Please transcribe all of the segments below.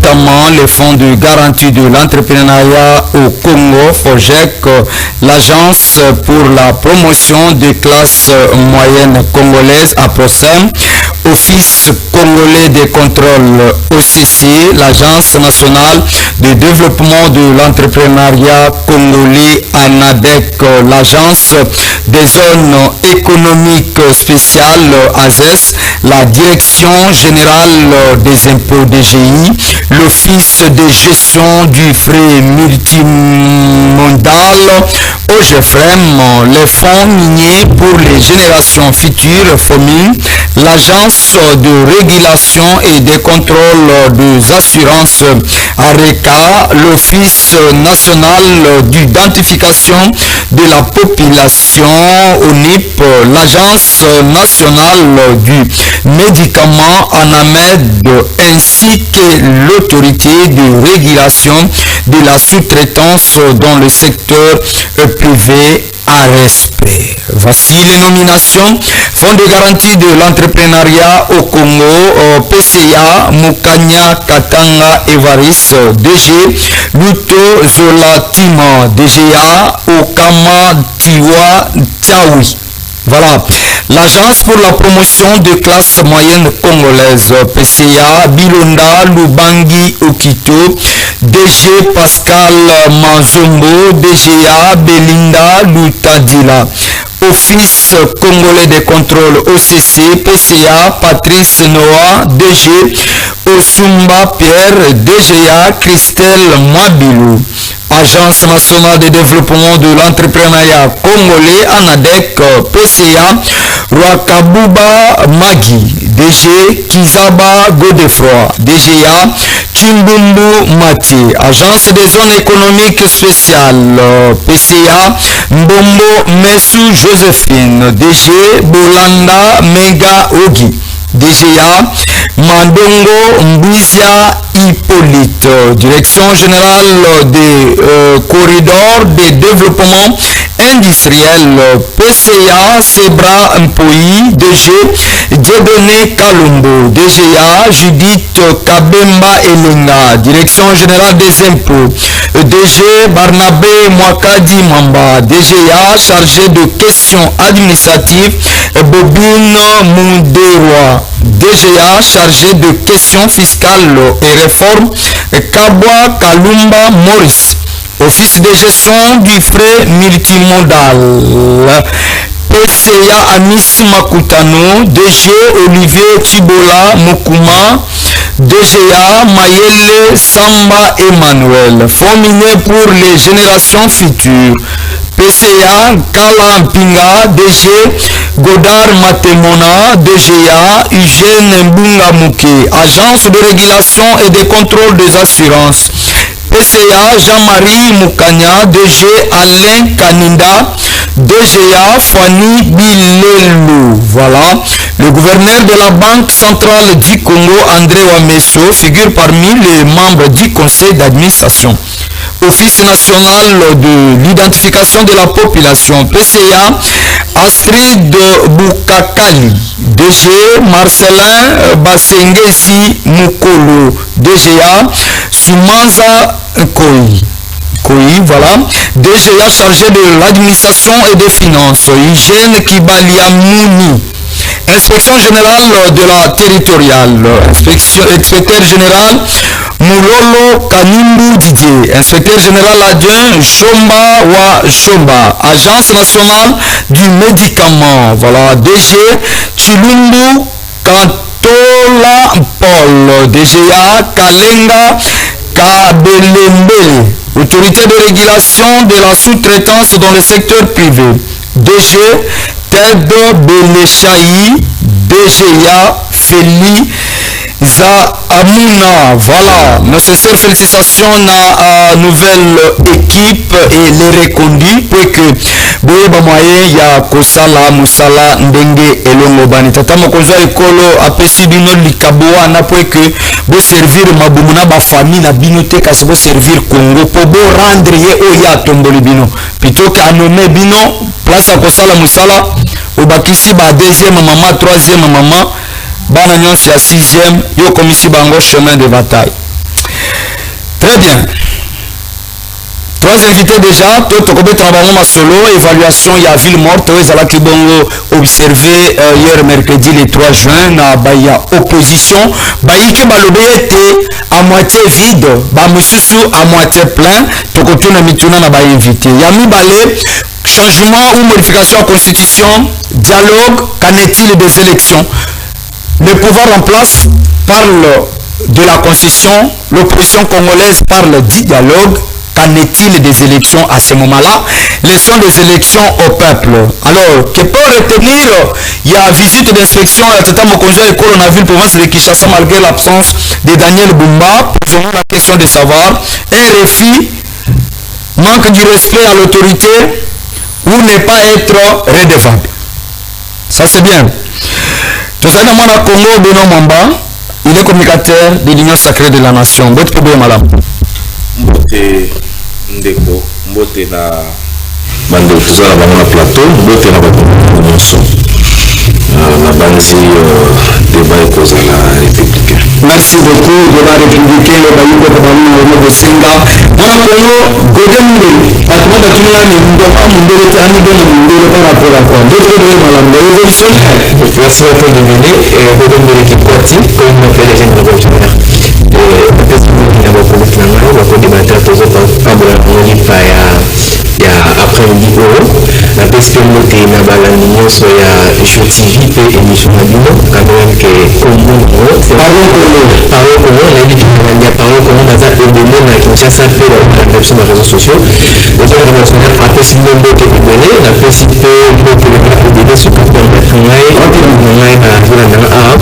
notamment les fonds de garantie de l'entrepreneuriat au Congo, FOGEC, l'Agence pour la promotion des classes moyennes congolaises, APROSEM, Office congolais des contrôles OCC, l'Agence nationale de développement de l'entrepreneuriat congolais ANADEC, l'Agence des zones économiques spéciales AZES, la Direction générale des impôts DGI, l'Office de gestion du frais multimodal OGFREM, les fonds miniers pour les générations futures FOMIN, l'Agence de régulation et de contrôle des assurances ARECA, l'Office national d'identification de la population ONIP, l'Agence nationale du médicament ANAMED ainsi que l'autorité de régulation de la sous-traitance dans le secteur privé ARESP. Voici les nominations. Fonds de garantie de l'entrepreneuriat au Congo, PCA, Mukanya Katanga Evaris, DG, Luto Zolatima, DGA, Okama Tiwa Tiawi. Voilà. L'Agence pour la promotion des classes moyennes congolaises, PCA, Bilonda, Lubangi, Okito, DG Pascal Mazombo, DGA, Belinda, Lutadila. Office congolais de contrôle OCC, PCA, Patrice Noah, DG, Osumba Pierre, DGA, Christelle Mabilou. Agence nationale de développement de l'entrepreneuriat congolais, ANADEC, PCA, Rwakabuba Magi, DG, Kizaba Godefroy, DGA, Chimbumbu Mati, Agence des zones économiques spéciales, PCA, Mbombo Mesu Joséphine, DG, Bolanda Mega Ogi, DGA, Mandongo Mbouizia Hippolyte, Direction générale des corridors de développement industriel, PCA, Sebra Mpoi, DG, Dieudonné Kalumbo, DGA, Judith Kabemba Elenga, Direction générale des impôts, DG, Barnabé Mwakadi Mamba, DGA, chargé de questions administratives, Bobine Munderwa, DGA, chargé de questions fiscales et réformes, Kabwa Kalumba Maurice, Office de gestion du frais multimodal, PCA Amis Makutano, DG Olivier Tibola Mokuma, DGA Mayele Samba Emmanuel, fonds minier pour les générations futures, PCA Kala Mpinga, DG Godard Matemona, DGA Eugène Mbunga Mouké, Agence de régulation et de contrôle des assurances, PCA Jean-Marie Moukanya, DG Alain Kaninda, DGA Fanny Bilelou. Voilà. Le gouverneur de la Banque centrale du Congo, André Wameso, figure parmi les membres du conseil d'administration. Office national de l'identification de la population, PCA, Astrid Boukakali, DG, Marcelin Basengesi Mukolo, DGA, Sumanza Koi, voilà, DGA chargé de l'administration et des finances, Hygiène Kibaliamouni, Inspection générale de la territoriale, inspecteur général Moulolo Kanimbu Didier, inspecteur général adjoint Shomba Wa Shomba, Agence nationale du médicament, voilà, DG Chilumbu Kantola Paul, DGA Kalenga Kabelembele, autorité de régulation de la sous-traitance dans le secteur privé, DG Ted Belechai, DGA Feli Amuna. Voilà, nécessaire félicitations à nouvelle équipe et les reconduits pour que boyeba moyen ya kosala musala ndenge elongo bani tata mokonzo ekolo apesi bino likabo wana pour que bo servir mabumu na ba famille na bino te kasi bo servir Congo po bo rendre ye oya tomboli bino plutôt que anome bino place ya kosala musala obakisi ba deuxième maman troisième maman bana nyonsi ya sixième yo komisi bango chemin de bataille. Très bien. Trois invités déjà, tout le travail en solo, évaluation, il y a ville morte, ils allaient qui bongo observé hier mercredi le 3 juin, il y a opposition, il y a à moitié vide, à moitié plein, tout le monde a invité. Il y a mis changement ou modification à la constitution, dialogue, qu'en est-il des élections? Le pouvoir en place parle de la constitution, l'opposition congolaise parle du dialogue. Qu'en est-il des élections à ce moment-là? Laissons les élections au peuple. Alors, que peut retenir? Il y a visite d'inspection à Tata Mokonja École dans la ville province de Kinshasa malgré l'absence de Daniel Bumba. Posons la question de savoir, un refus, manque du respect à l'autorité ou ne pas être redevable. Ça c'est bien. Tout ça dans le Congo, Benoît Mwamba, il est communicateur de l'Union sacrée de la nation. Votre problème madame. Mbote ndeko mbote na bando tozala bango na plateau mbote na bato nyonso na banzi débat ekozala républicain. Merci beaucoup débat républicain le bayiko kwa bango na bosenga mwana kongo godembe atuma batuna ni ndo amundele tani ndo mundele par rapport à quoi d'autres de malamba révolutionnaire. Merci beaucoup de venir et godembe qui parti comme on fait les gens révolutionnaires. Bakodibatteur tozopambula molipa ya après-midi oyo napesi mpe mbote na balandi nyonso ya Jeux TV mpe émission na bino quand même ke Parlons Congo nayebi balandi ya Parlons Congo baza ebele na Kinshasa mpe balanda biso na réseaux sociaux ozo révolutionnaire apesi bino mbote ebele napesi mpe mbote ebele soki permettre ngai na vilandanga awa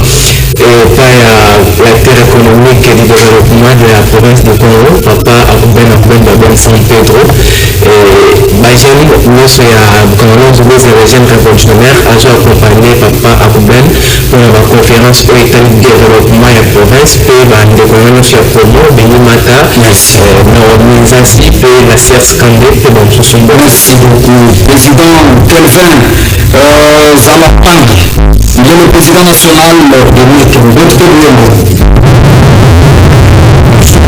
epai ya l'acteur économique du développement de la province de Congo, Papa Akuben Babon San Pedro, Bajen, nyonso ya Congolais des jeunes révolutionnaires, a accompagné Papa Akuben pour la conférence au état du développement de la province, et de Congolais sur Promo, Beni Mata, Naomi Nzasi, et la Serge Kandé, et bon, ce sont bons. Merci beaucoup. Président Kelvin Zalapang, il est le président national de l'UEC. Votre problème? Merci.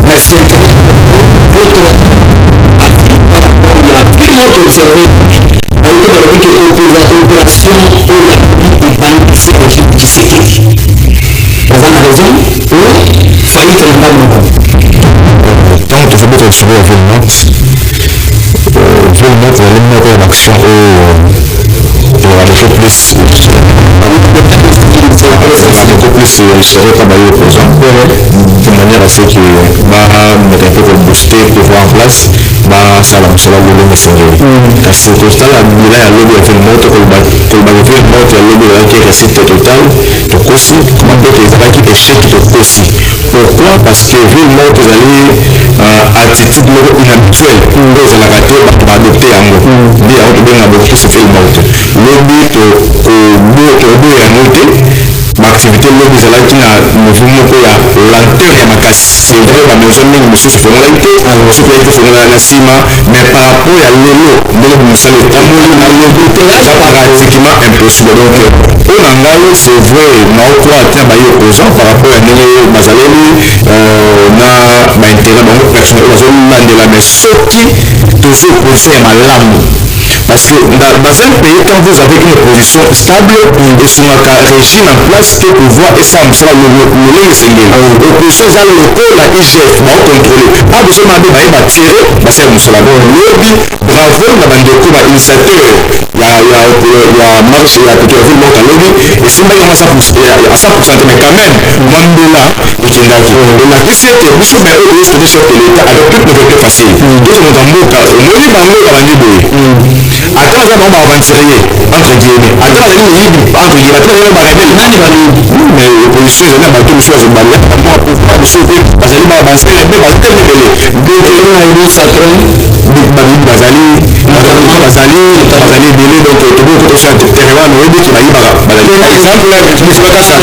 Merci. Opération pour la banque qui s'était. Vous avez raison pour faillite dans le monde. Tant que vous êtes sur le Villemot, vous allez mettre en action pour aller plus. Beaucoup plus serait travailler opposant de manière à ce que mettre un peu de booster pour voir en place ça la mosala lolo mesengeli kasi totala bila ya lobi ya Villemot kolobaki Villemot ya lobi ezalaki réussite totale tokosi mabote ezalaki échec tokosi. Pourquoi? Parce que Villemot ezali attitude moko inhabituelle nde ezalaka te bato baadopte yango nde yango tobenga bokisi Villemot lobi toboya yango te baactivité lobi ezalaki na niveau moko ya lenteur ya makasi c'est vrai bamaison mingi mosusu efongolaki te mosusu yaki efongolaka na nsima mais par rapport ya lelo ndenge mosala etamboli na lobi eza pratiquement impossible donc mpo na ngai c'est vrai naokroa tina baye opposant par rapport ya ndenge bazaleli na baintérêt bango personnel oyo bazolandela mais soki toza opposition ya malamu. Parce que dans un pays, quand vous avez une opposition stable, et sur un régime en place, que pouvoir et ça, cela le l'opposition, ça le local, la IGF, va contrôler. Pas besoin de tirer, c'est un cela. Lobby, bravo, la bande de initiateur, la marche, la culture, le lobby, et si on a 100%, mais quand même, Mandela, et la question est que nous sommes égoïstes de ce que l'État avec toute nouveauté facile. Nous sommes dans le cas, on est dans le cas, attends ça va avancer entre guillemets attends ça va entre guillemets attends ça va rebelle nani va mais l'opposition est là bah tout le choix c'est balai moi pour pas sauver parce que va avancer mais parce que rebelle donc on a une sacrée bazali bazali ebele donc tokoki kotosa terrain wana oyebi ete bayibaka exemple biso bakasa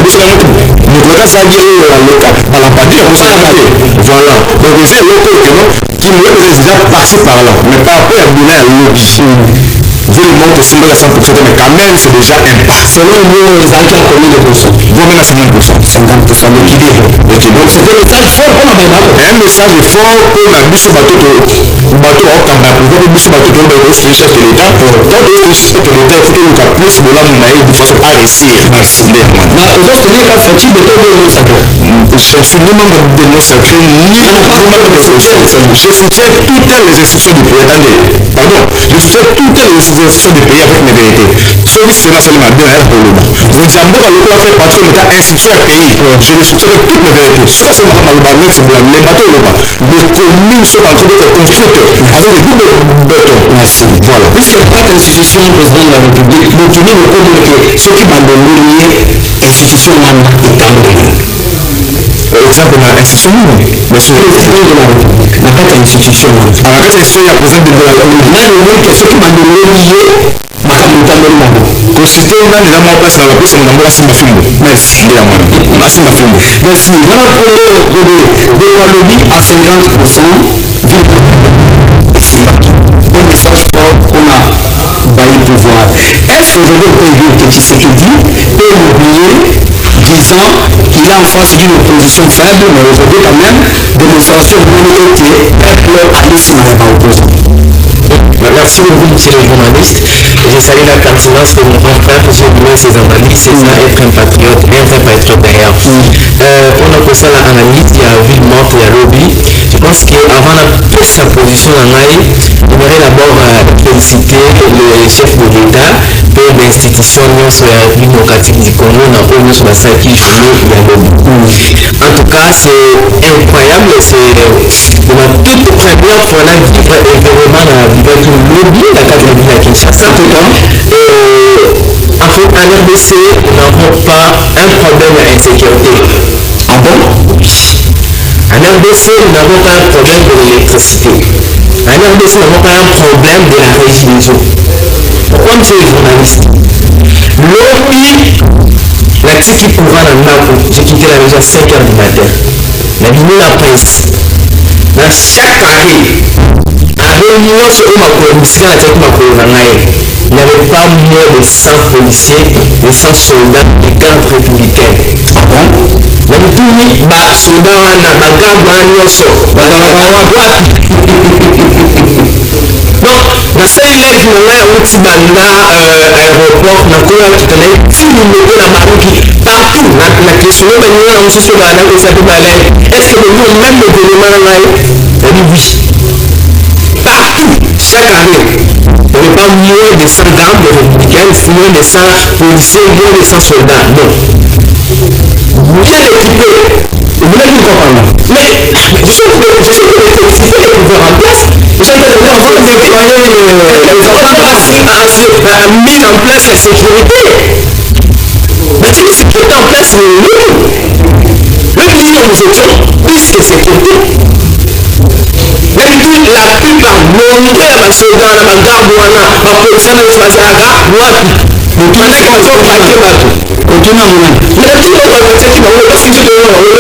biso na moto bakasaki oyo aloka balampadi ya kosala te voilà donc eza eloko ekeno kimoyeba eza déjà par-ci par-là mais par rapport ya bilan ya lobi vu le monde aussi à 100%, mais quand même c'est déjà un pas. Selon vous, les alcool combien de pourcents? Vous même à 50%. 50% l'équilibre. Donc c'était le message fort pour la Bible. Un message fort pour la biche bateau au Kamba. Pour la biche bateau au chef de l'État. Quand le chef de l'État, il faut que nous plus de la monnaie de façon à réussir. Merci. Mais aujourd'hui, il y a un petit de tout le sacré. Je suis ni membre de nos sacrés, ni membre de nos sacrés. Je soutiens toutes les institutions du pays. Attendez, pardon. Je soutiens toutes les institutions du pays avec mes vérités. Sauf si c'est la seule manière pour le monde. Vous dites, Ambo, le plan fait partie de l'État institution du pays. Je le soutiens avec toutes mes vérités. Soit c'est ma malouba, c'est les bateaux, les communes sont en train d'être construites avec des doubles béton. Merci. Voilà. Puisque chaque institution, le président de la République, nous tenons le compte que ce qui va donner institution là est en exemple na institution monsieur le président de la République n'a pas d'institution à la institution ya président de la République là le mot que ce qui m'a donné lié constitué là les gens place na la place na mboka simba fimbo merci ya mwana na simba fimbo merci voilà pour le lobby à 50% un message fort qu'on a baillé pouvoir. Est-ce que aujourd'hui on peut dire que Tshisekedi peut oublier disant qu'il est en face d'une opposition faible, mais aujourd'hui quand même, démonstration de qui est peuple à opposant. Merci beaucoup, monsieur le journaliste. Je salue la pertinence de mon grand frère, j'ai oublié ses analyses, c'est ça, être un patriote, un vrai patriote d'ailleurs. On a posé l'analyse, il y a ville morte, il y a lobby. Je pense qu'avant la prise sa position en aïe, on aimerait d'abord féliciter le chef de l'État pour l'institution sur la République démocratique du Congo, on a sur la 5e journée, il y a lobby. En tout cas, c'est incroyable, c'est de la toute première fois là, vivre événement avec le lobby, la carte de la ville à Kinshasa. En fait, en RDC, nous n'avons pas un problème d'insécurité. Ah bon? En RDC, nous n'avons pas un problème de l'électricité. En RDC, nous n'avons pas un problème de la régie des eaux. Pourquoi, monsieur le journaliste? Lobby, la petite qui couvre dans Napo, j'ai quitté la maison à 5 h du matin. La ville de la presse. Dans chaque année, réunion sur ma police, il n'y avait pas moins de 100 policiers, de 100 soldats et 40 républicains. La Mitouni, soldats, dans ces élèves, on a un petit banda aéroport, on a un petit banda, si nous mettons la maroque partout, la question, on a un petit banda, est-ce que nous avons même le gouvernement là? On dit oui. Partout, chaque année, on n'est pas moins de 100 gardes républicains, moins de 100 policiers, moins de 100 soldats. Non. Bien équipés. Vous voulez nous comprendre? Mais je sais que l'électricité est ouverte en place. Je sais que les enfants déployer mis en place la sécurité. Mais si la sécurité en place, le client nous étions plus que sécurité. Même la plupart montrer à ma soldat, à ma garde, à ma police, à ma garde, nous tous les contrôles paquet bateau. Continue à vous. Mais la plupart de ceux qui m'ont dit parce que c'est le lobby.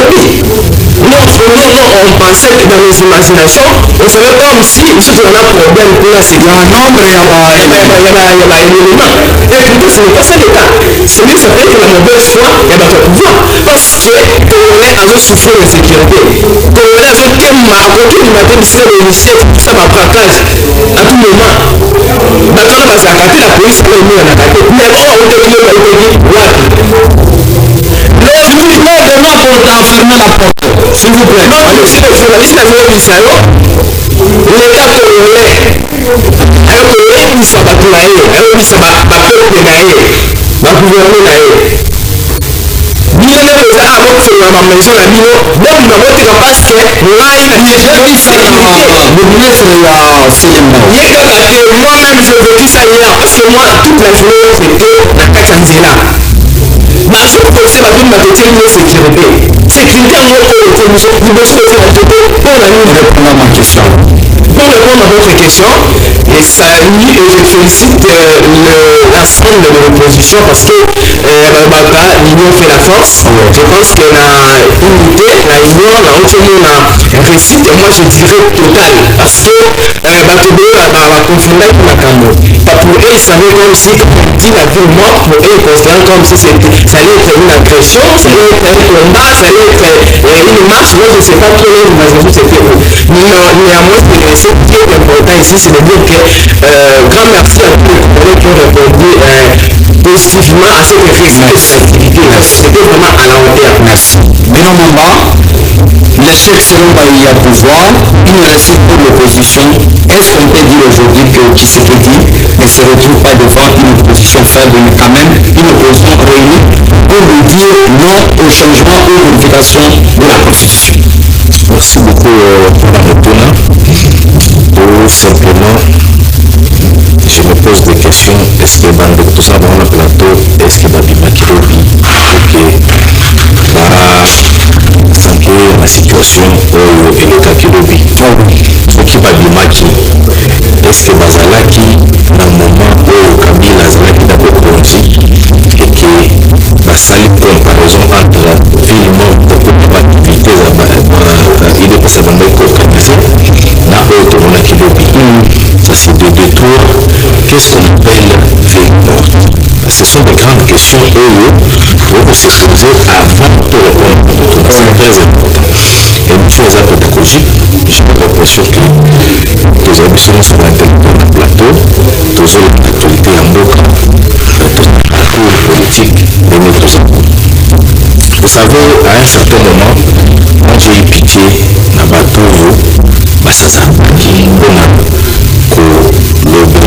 Nous, on pensait que dans nos imaginations, on ne savait pas aussi, si on a un problème pour la sécurité. Il y a un nombre, il y a un élément. Et plutôt, ce n'est pas ça le cas. C'est mieux, ça fait que la mauvaise foi, il y a notre pouvoir. Parce que Congolais ont souffert de sécurité. Congolais ont été marqués du matin, c'est l'initié, ça m'a braquage à tout moment. Maintenant, on va s'accater la police, on est en attaqué. Mais on a été tué par le pays. Les militaires demain vont enfermer la porte. S'il vous plaît. Non, je suis le journaliste à l'État congolais. Alors que les gens sont battus, alors qu'ils sont battus, ma gouvernement. Bien les gens à votre maison, la maison, donc nous avons été parce que moi-même je vécu ça hier parce que moi toute la journée j'étais dans Kachanzela. Ma chose pour c'est ma vie m'a été une sécurité. Sécurité en mode pour nous sommes pour la nuit. Répondre à ma question. Pour répondre répondre à votre question, et salue et je félicite l'ensemble de l'opposition parce que l'union fait la force. Je pense que la unité, la union, la réussite, et moi je dirais totale. Parce que va confondre avec Makambo. Pour eux, ils savaient comme si, comme on dit, la ville morte, pour eux, ils considèrent comme si ça allait être une agression, ça allait être un combat, ça allait être une marche. Moi, je ne sais pas trop l'imagination c'était où. Néanmoins, ce qui est important ici, c'est de dire que grand merci à tous les Congolais qui ont répondu positivement à cette activité. C'était vraiment à la hauteur. Merci. Beno Mamba, l'échec selon Baïa pouvoir, une réussite pour l'opposition. Est-ce qu'on peut dire aujourd'hui que Tshisekedi ne se retrouve pas devant une opposition faible, mais quand même une opposition réunie pour lui dire non au changement ou modification de la Constitution? Merci beaucoup pour la réponse. Tout simplement, je me pose des questions. Est-ce que tout ça dans le plateau, est-ce que Babima Kirobi, la situation où il est à Kirobi, qui Babimaki, est-ce que Bazalaki, dans le moment où Kabila Zalaki n'a pas connu, et que la salle comparaison entre ville morte pour l'activité, il est passé dans le organisé, n'a autre on a Kirobi. Ça c'est des détours. Qu'est-ce qu'on appelle ville morte? Ce sont des grandes questions pour se poser avant de répondre. C'est très important. Et une chose pédagogique, j'ai l'impression que tous les habitants sur le plateau, tous l'actualité en Boka, tous les parcours politiques de notre ans. Vous savez, à un certain moment, quand j'ai eu pitié dans le bateau, ça qui le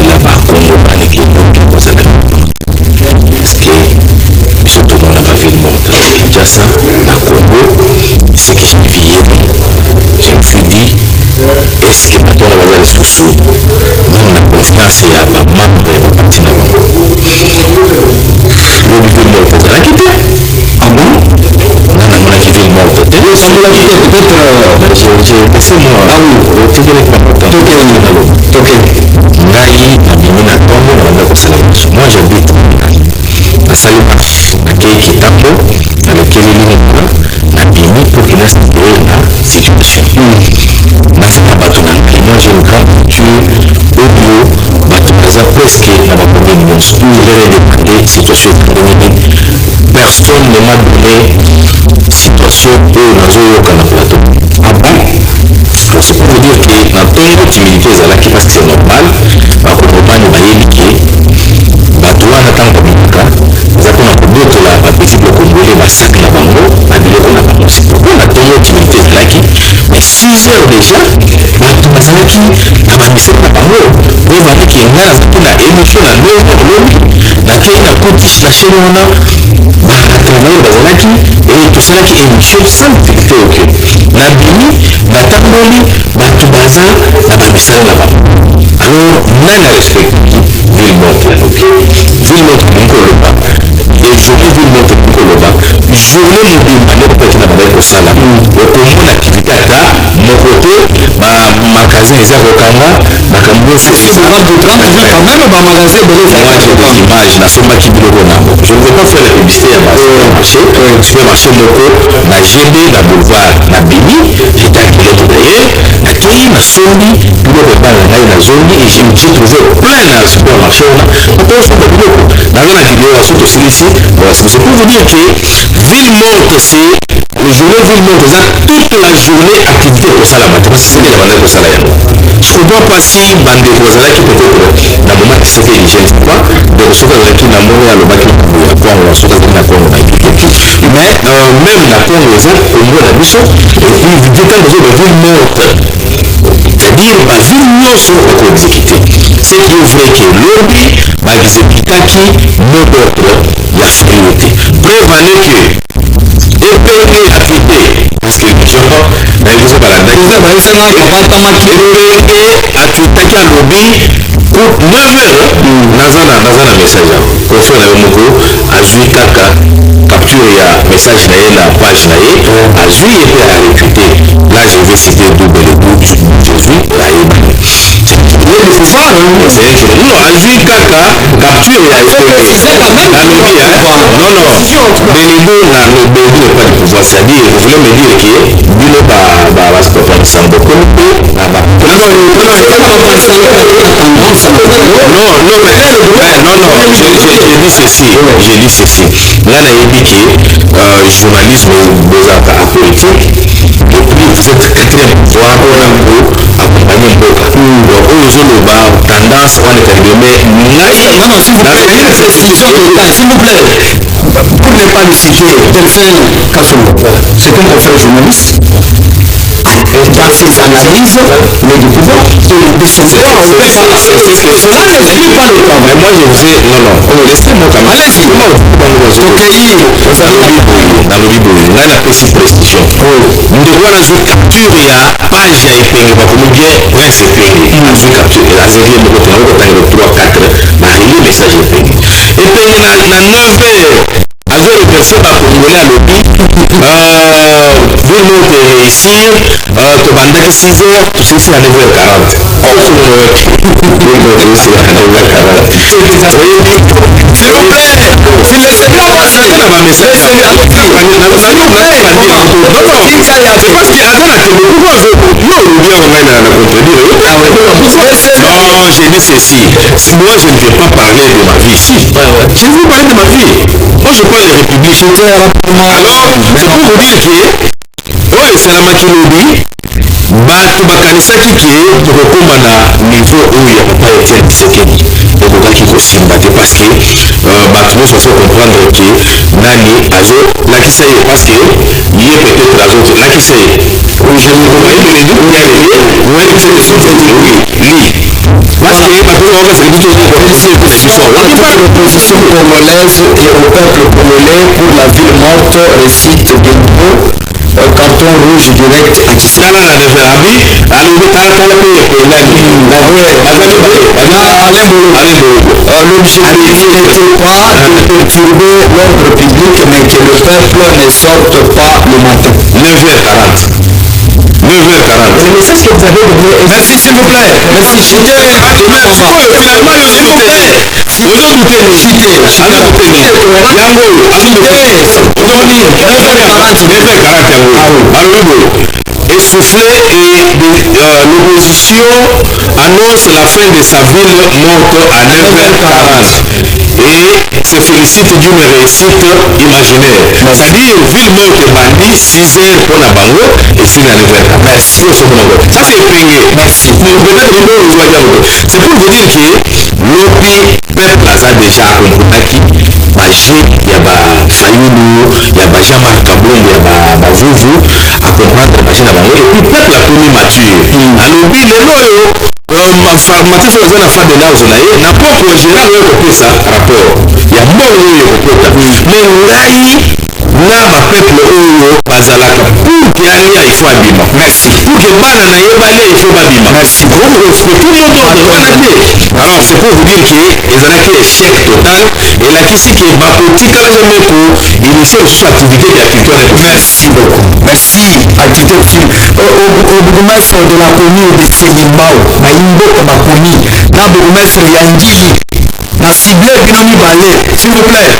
là-bas, qu'on qui parce que surtout dans la ville morte de Kinshasa, à Congo, ce que j'ai vu, je me suis dit, est-ce que maintenant on va aller sous sous? On a confiance à ma maman et ma partie là. Le ville morte de la quitté. Ah bon? On a quitté le morte. On l'a quitté peut-être. J'ai passé moi. Ah oui, tu connais pas pourtant. Ok. Ngai, Abimina Tombo, on a commencé la. Moi j'habite à Salimach, à Kekitambo, dans lequel il est à Bini pour qu'il reste la situation. Dans cette abattoir, moi j'ai une grande culture audio, Batukaza presque dans ma commune, mon school, j'ai demandé situation économique. Personne ne m'a donné situation où on a joué au plateau. Ah bon? C'est pour vous dire que dans ton utilité, qui parce que c'est normal, ma compagne m'a éduqué, Batoua n'attend pas Mika, nous avons d'autres là, par exemple, le Congolais, ma sac la bango, ma billet qu'on a pas aussi. Pourquoi on a ton utilité qui, mais 6 heures déjà, Batoua Zalaki, la banissée la bango, vous voyez qu'il y a une émission à 9 heures, laquelle a coûté la chaîne on a, travaillé Bazalaki, et tout cela qui est une chose sans difficulté au cœur. La Bini, la Tamboli, la Tubaza, la Bamissan là-bas. Alors, on a respect ville morte là, ok? Ville morte Nkoloba, et journée ville morte Nkoloba, journée mobile, manière pour être là-bas pour ça là. Au commun l'activité à ta, mon côté, ma magasin est à Rokanga, ma camion c'est ça. Ça va de 30 jours quand même, ma magasin de l'eau. Moi j'ai des images, la somme qui me le je ne veux pas faire la publicité à marché, supermarché Moko, na GB, na boulevard, na Bini, j'étais à Kiloto d'ailleurs, na Kei, na Sondi, tout le monde na Zondi, et j'ai trouvé plein de supermarchés, on a tout ça de Biloko. Dans la vidéo, on a aussi ici, c'est pour vous dire que ville morte, c'est le journée ville morte, toute la journée activité au salaire, parce que c'est la manière au salaire. Ce qu'on doit passer, bande de Rosala qui peut-être, dans le moment qui se fait, je ne sais pas, de recevoir qui n'a pas le bac mais même la Congo est au niveau de la mission et puis vous dites que vous avez une ville morte, c'est-à-dire la ville morte sur le exécuté. C'est qui ouvre que l'obbi va exécuter qui nos d'autres la sécurité. Preuve en est que EPE activité parce que je vois dans les autres balades activité qui a lobby pour 9 heures dans un message qu'on fait avec mon groupe à jouer caca capture ya message na la page na a joué et puis à recruter là je vais citer double Jésus Non, azui kaka capture ya Bélibo n'a pas de pouvoir, c'est-à-dire, vous voulez me dire que Bilo va se préparer sans beaucoup non, j'ai dit ceci. Là, il dit que journalisme vous a politique, et puis vous êtes quatrième pouvoir pour accompagner beaucoup. Donc, aux autres, tendance, on est arrivé, mais s'il vous plaît, pour ne pas le citer, Delphine Kassoum, c'est un confrère journaliste. Dans ses analyses, mais du pouvoir, de son droit, on peut pas. N'explique pas le temps. Mais moi, je vous ai. Non, laissez-moi quand même. Allez-y. Dans le Bible, il y a la précision. Nous devons la capture, il y a page à épingler, comme bien, ouais, c'est épingler. La capture, la zéro, le 3, 4, la réunion, message épingler. Et puis, il y a 9 heures. Avec les personnes à communiquer à l'OPI, vous montez ici, tu vas 6 heures, tout ceci à 9h40. Non, j'ai dit ceci. Moi, je ne vais pas parler de ma vie ici. Je ne vais parler de ma vie. Moi, je parle de République. Alors, c'est pour vous dire que, oui, c'est la machinerie. Bato bakanisaki ke tokokoma na niveau oyo ya papa Etienne Tshisekedi tokokaki kosimba te parce que bato nyonso bazo comprendre ke nani azolakisa ye parce que ye peut-être azolakisa ye parce que bato l'opposition congolaise et au peuple congolais pour la ville morte récite Genpo canton rouge direct à Kisala. L'objectif n'était pas de perturber l'ordre public, mais que le peuple ne sorte pas le matin. 9h40. Le message que vous avez donné. Merci s'il vous plaît. Merci. Essoufflé et l'opposition annonce la fin de sa ville morte à 9h40 et se félicite d'une réussite imaginaire. C'est-à-dire ville morte bandit 6h pour la bango et 6 à 9h40. Merci. Ça c'est pingé. Merci. C'est pour vous dire que l'OPI peuple a déjà compris. Baji, il y a Fayulu, il y a Jean-Marc Kabon, il y a Vuvu, à comprendre Baji na bango. Et puis peuple a connu mature. Alors oui, les loyaux, Mathieu Fozana a fait de là où n'a pas pour général le ça rapport. Il y a bon mais ngai na ba peuple oyo bazalaka pour que ania il faut abima. Merci. Pour que bana na yebale il faut abima. Merci. Vous respectez le droit de alors c'est pour vous dire que les anaki échec total et la kisi que ba politique la jamais pour initier une activité d'agriculture. Merci beaucoup. Merci. Activité au bourgmestre de la commune de Tselimbao na Imbo ba commune na bourgmestre Yangili na ciblé binomi balé s'il vous plaît.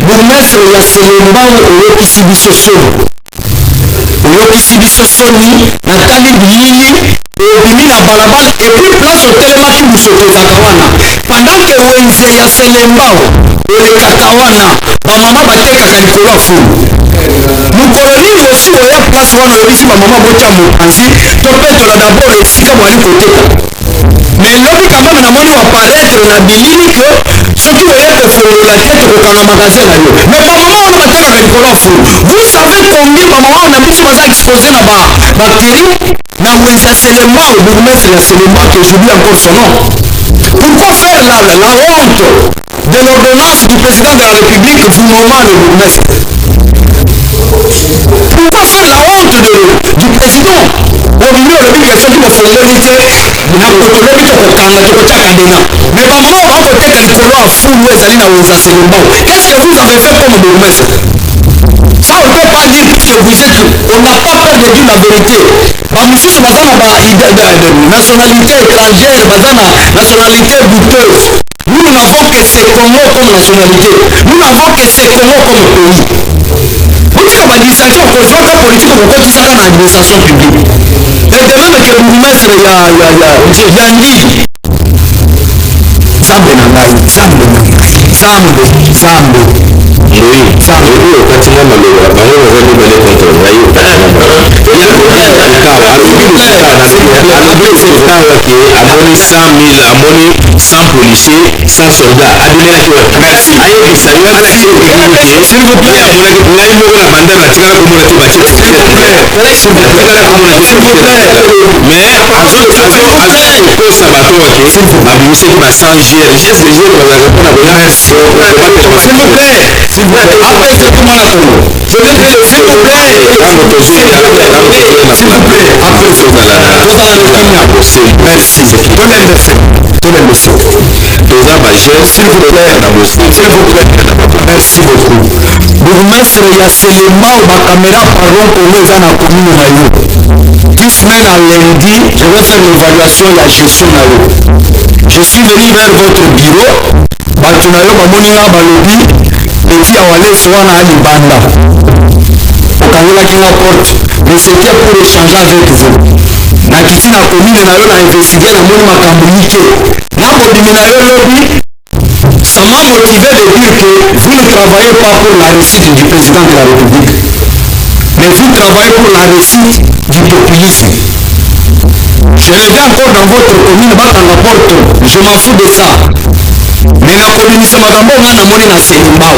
Bourgmestre ya Selembao oyokisi biso soni natali bilili obimi na balabala epuis place otelemaki mosoto ezaka wana pendant ke wenze ya Selembao olekaka wana bamama batekaka likolo ya fulu mokolo nini osi oya place wana oyebisi bamama botya mopanzi topetola dabord esika mwali koteka mais lobi quand même namoni waparaître na bilili ke soki oya kofongola te tokokanga magasin na yo mais bamama wana batekaka likolo ya fulu vous savez combien bamama wana biso baza exposé na bactérie na wenze ya Selembao bourgmestre ya Selembao que j'oublie encore son nom. Pourquoi faire la honte de l'ordonnance du président de la République vous nommant le bourgmestre? Pourquoi faire la honte du président obimi olobi ke soki bofongoli te na kotolobi tokokanga tokotiaka ndena mais bamama bakoteka likolo ya fulu ezali na wenze ya Selembao. Qu'est-ce que vous avez fait comme bourgmestre? Ça peut pas dire que vous êtes... On n'a pas peur de dire la vérité. Bamoussous, bazana nationalité étrangère, bazana nationalité douteuse. Nous n'avons que ces Congo comme nationalité. Nous n'avons que ces Congo comme pays. Vous dites que ma distinction, qu'on soit pas politique, on peut dire ça dans l'administration publique. Et de même que le bourgmestre, il y a Nidi. Zambe na ngai, zambe na ngai, zambe, zambe. Oui, zambe. Oui, quand il y a malheur, on va aller contre le rayon. Il y a un cas, abonné 100 000, abonné 100 policiers, 100 soldats. Merci. S'il vous plaît, s'il vous plaît, merci beaucoup. Bourgmestre, il y a seulement ma caméra par contre on est dans la commune Rayo. Qui semaine à lundi, je vais faire l'évaluation et la gestion de l'eau. Je suis venu vers votre bureau. Batunayo bamoninga balobi petit awale soana ali banda. Okangela kinga porte. Mais c'était pour échanger avec vous. Na kiti na commune na yo na investiguer na moni makambo yike. Na bobimi na yo lobi. Ça m'a motivé de dire que vous ne travaillez pas pour la réussite du président de la République, mais vous travaillez pour la réussite du populisme. Je reviens encore dans votre commune, Batanga Porto, je m'en fous de ça. Mais la commune, c'est ma gambo, on a monnaie na Sélimbao.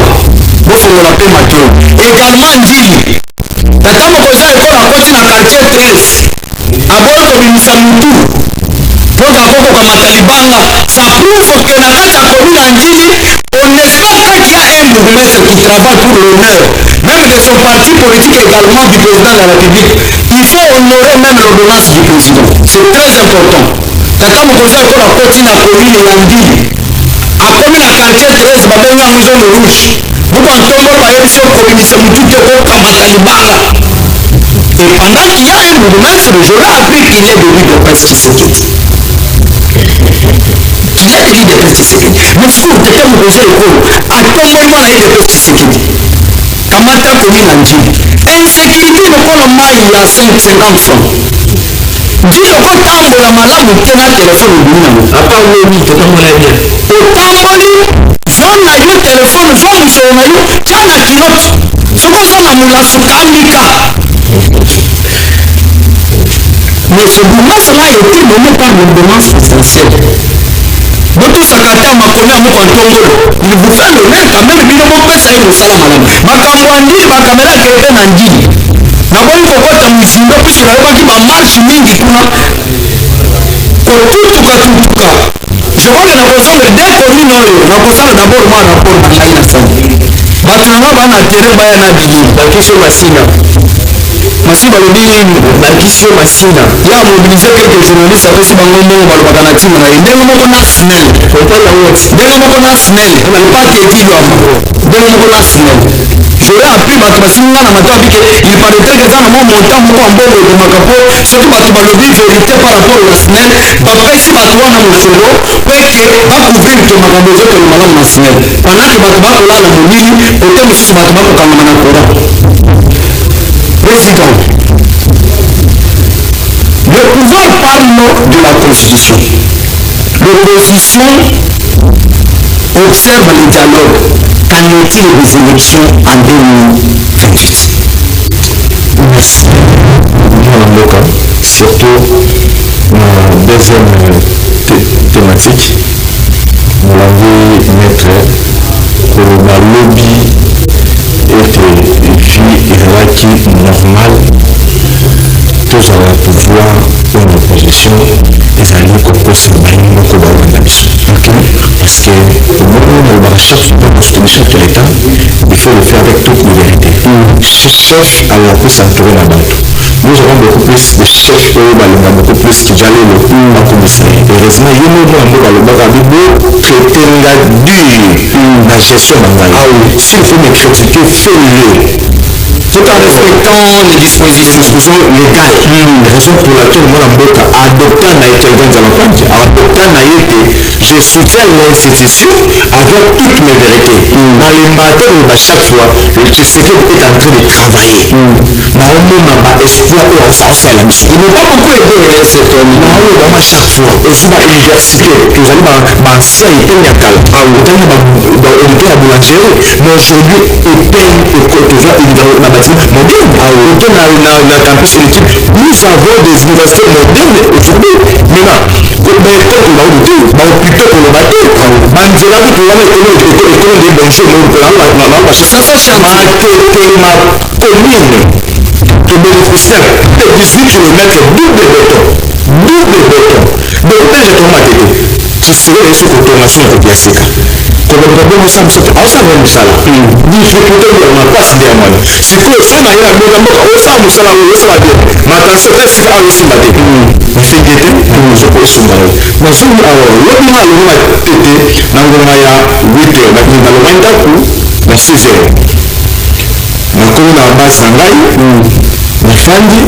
Vous faut la paix maintenant. Également, Ndili. Tata Mokoza est pour la côte dans le quartier 13. À bord commune Samutu. Donc à Boko comme Talibanga, ça prouve que la commune Ndili, on espère pas qu'il y a un bourgmestre qui travaille pour l'honneur, même de son parti politique également du président de la République. Il faut honorer même l'ordonnance du président. C'est très important. Tata Mokoza est pour la côte dans la commune Ndili. A commune à quartier 13, Babonga en zone rouge. Vous entendez par exemple sur commune Samutu comme Talibanga. Et pendant qu'il y a un bourgmestre, j'aurais appris qu'il est de lui de presse qui s'équipe. Qu'il est élu de presse qui s'équipe. Mais si vous êtes un projet école, attendez-moi à de presse qui s'équipe. Kamata commune en Djib. Insécurité, le colomba, il y a 50 francs. Dis le quoi tambola malamu tena téléphone au bout. À part le oui, tambola bien. Au tamboli, zone na yo téléphone, zone musoro na yo, tiens la kilote. Soko zone mula sukambika. Mais ce bourgmestre-là a été nommé par l'ordonnance présidentielle. Boto Sakata Makonia Moukantongolo, il vous fait l'honneur quand même, il ne peut pas salir au salam. Makamwandi, Makamela Kébé Nandi. Naboni Kokota Mouzindo, puisque la loi qui m'a marché mingi tuna. Kotutuka tutuka. Je crois que nous avons besoin de deux communes, nous avons besoin d'abord moi rapport à l'Aïna Sani. Batunanga bana tere bayana bili, bakisho masina. Masiba lobini bakisho masina. Ya mobiliser quelques journalistes après si bango mbongo balobaka na timu na ndenge moko na SNEL. Kopala wote. Ndenge moko na SNEL. Na parti étude wa moko. Ndenge moko na SNEL. J'aurais appris bato basinga na mato abike il paraîtrait que ça na mo montant moko mbongo de makapo soki bato balobi vérité par rapport à SNEL bapesi bato wana mosolo po eke bacouvrir to makambo ezokende malamu na SNEL pendant que bato bakolala molili kote mosusu bato bakokangama na courant. Président, le pouvoir parle de la Constitution. L'opposition observe le dialogue. Qu'en est-il des élections en 2028? Merci. Surtout la deuxième thématique, nous l'avons mettre pour le lobby et qui normal tous allons pouvoir une opposition des alliés qu'on peut se marier parce que au moment où on recherche une constitution de l'État, il faut le faire avec toute liberté. chef à la plus entouré la bateau. Nous avons beaucoup plus de chefs beaucoup plus qui j'allais le commissaire. Heureusement, il y a traiter la gestion s'il faut me critiquer, fais-le. Tout en respectant les dispositions légales. Raison pour laquelle moi, adoptant je soutiens l'institution avec toutes mes vérités. Dans les matins, chaque fois, le Tshisekedi est en train de travailler. Dans le moment, espoir et en France, il n'est pas beaucoup aidé cet homme. Chaque fois, et c'est dans l'université, que vous allez dans l'ancien Ipeniakal, dans la boulangerie, mais aujourd'hui, il peine et côtoie la bâtiment moderne. Dans le campus électrique, nous avons des universités modernes aujourd'hui. Maintenant, plutôt pour le bateau, Manzela pour pouvoir école des bons choses, ça fait ma commune de bénéficiaire de 18 km double béton. Donc, j'ai tombé à tête. Tu serais laissé pour ton machine de pièces. Comme le problème, nous sommes sortis. On s'en va nous ça là. Difficulté de ma place derrière moi. Si tu es ça, il y a un peu de monde. On s'en va nous ça là. Ma attention, est-ce que tu as ma tête? Il fait guetter. Je peux se marier. Mais si vous avez l'autre mal, vous m'avez tête. Dans le maya 8 heures. Dans le maya coup, dans 6 heures. Dans la base d'Angaï. Nafandi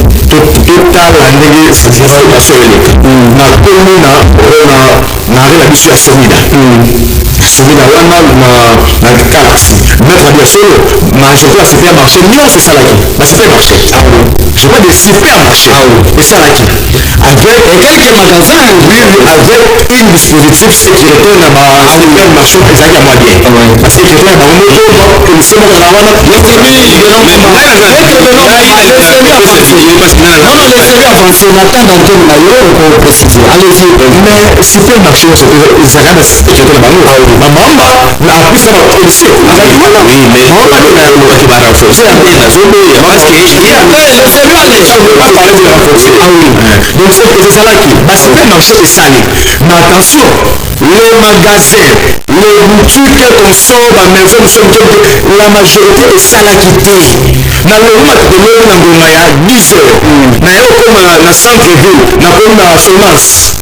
totala ndenge sisi basoeleka na komi na rela biso ya somida wana na taxi mettre bien sûr ma chocolat supermarché non c'est ça là qui supermarché je vois des supermarchés et ça là qui avec quelques magasins avec une dispositif sécurité na ba supermarché ezaki ya moyen parce que sécurité na bango que le sema na wana avancé, on attend dans ton maillot pour préciser. Allez-y. Mais supermarché, c'est quand même sécurité de bango. Maman, la plus de la police. Oui, mais on va dire que le va renforcer. Parce que il y a pas parler de renforcer. Donc c'est ça là qui. Le supermarché est salé. Mais attention, les magasins, les boutiques qu'on sort dans la maison, la majorité est salakité. Dans le moment de l'eau, il y a 10 heures. Comme la centre-ville, comme la semence.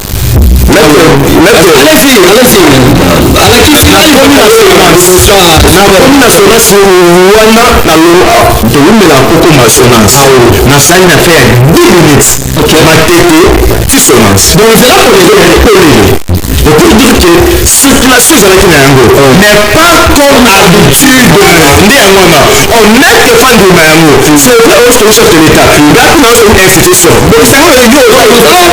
Allez-y. pour dire que circulation ezalaki na yango mais pas comme habitude nde yango wana on est défendre na yango c'est vrai au chef de l'état bakuna oyo une institution donc sango yo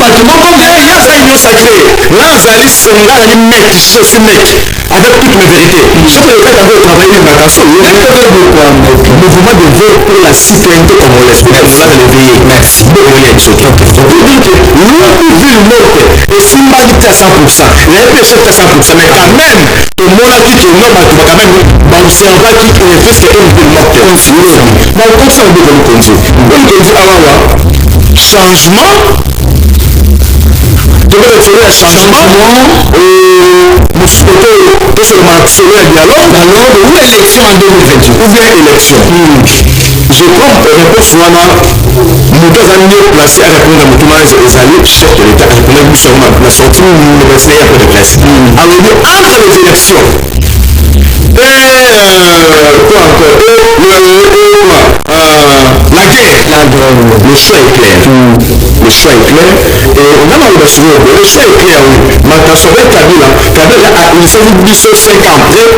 bato moko ya ça union sacrée là azali songa azali mec je suis mec avec toutes mes vérités chef de l'état yango travailler na kaso mouvement de vote pour la citoyenneté congolaise pour la lever merci beaucoup ya biso pour dire que l'autre ville morte esimbaki te à 100%. Il y a des chefs à 100%, mais quand même, au moment qui est non, quand même, observaki une fils qui est une ville morte. Donc, comme ça, on peut le conduire. Donc, on dit, changement, tu veux retirer un changement, tout ce marxisme est dialogue, ou élection en 2028, ou bien élection. Je crois que réponse wana moto azali mieux placé à répondre à moto wana ezali chef de l'état répondre biso na sorti université ya de classe alors entre les élections quoi encore la guerre le choix est clair et on a mal de souvenir le choix est clair Matasobe Kabila a initié biso 5 ans après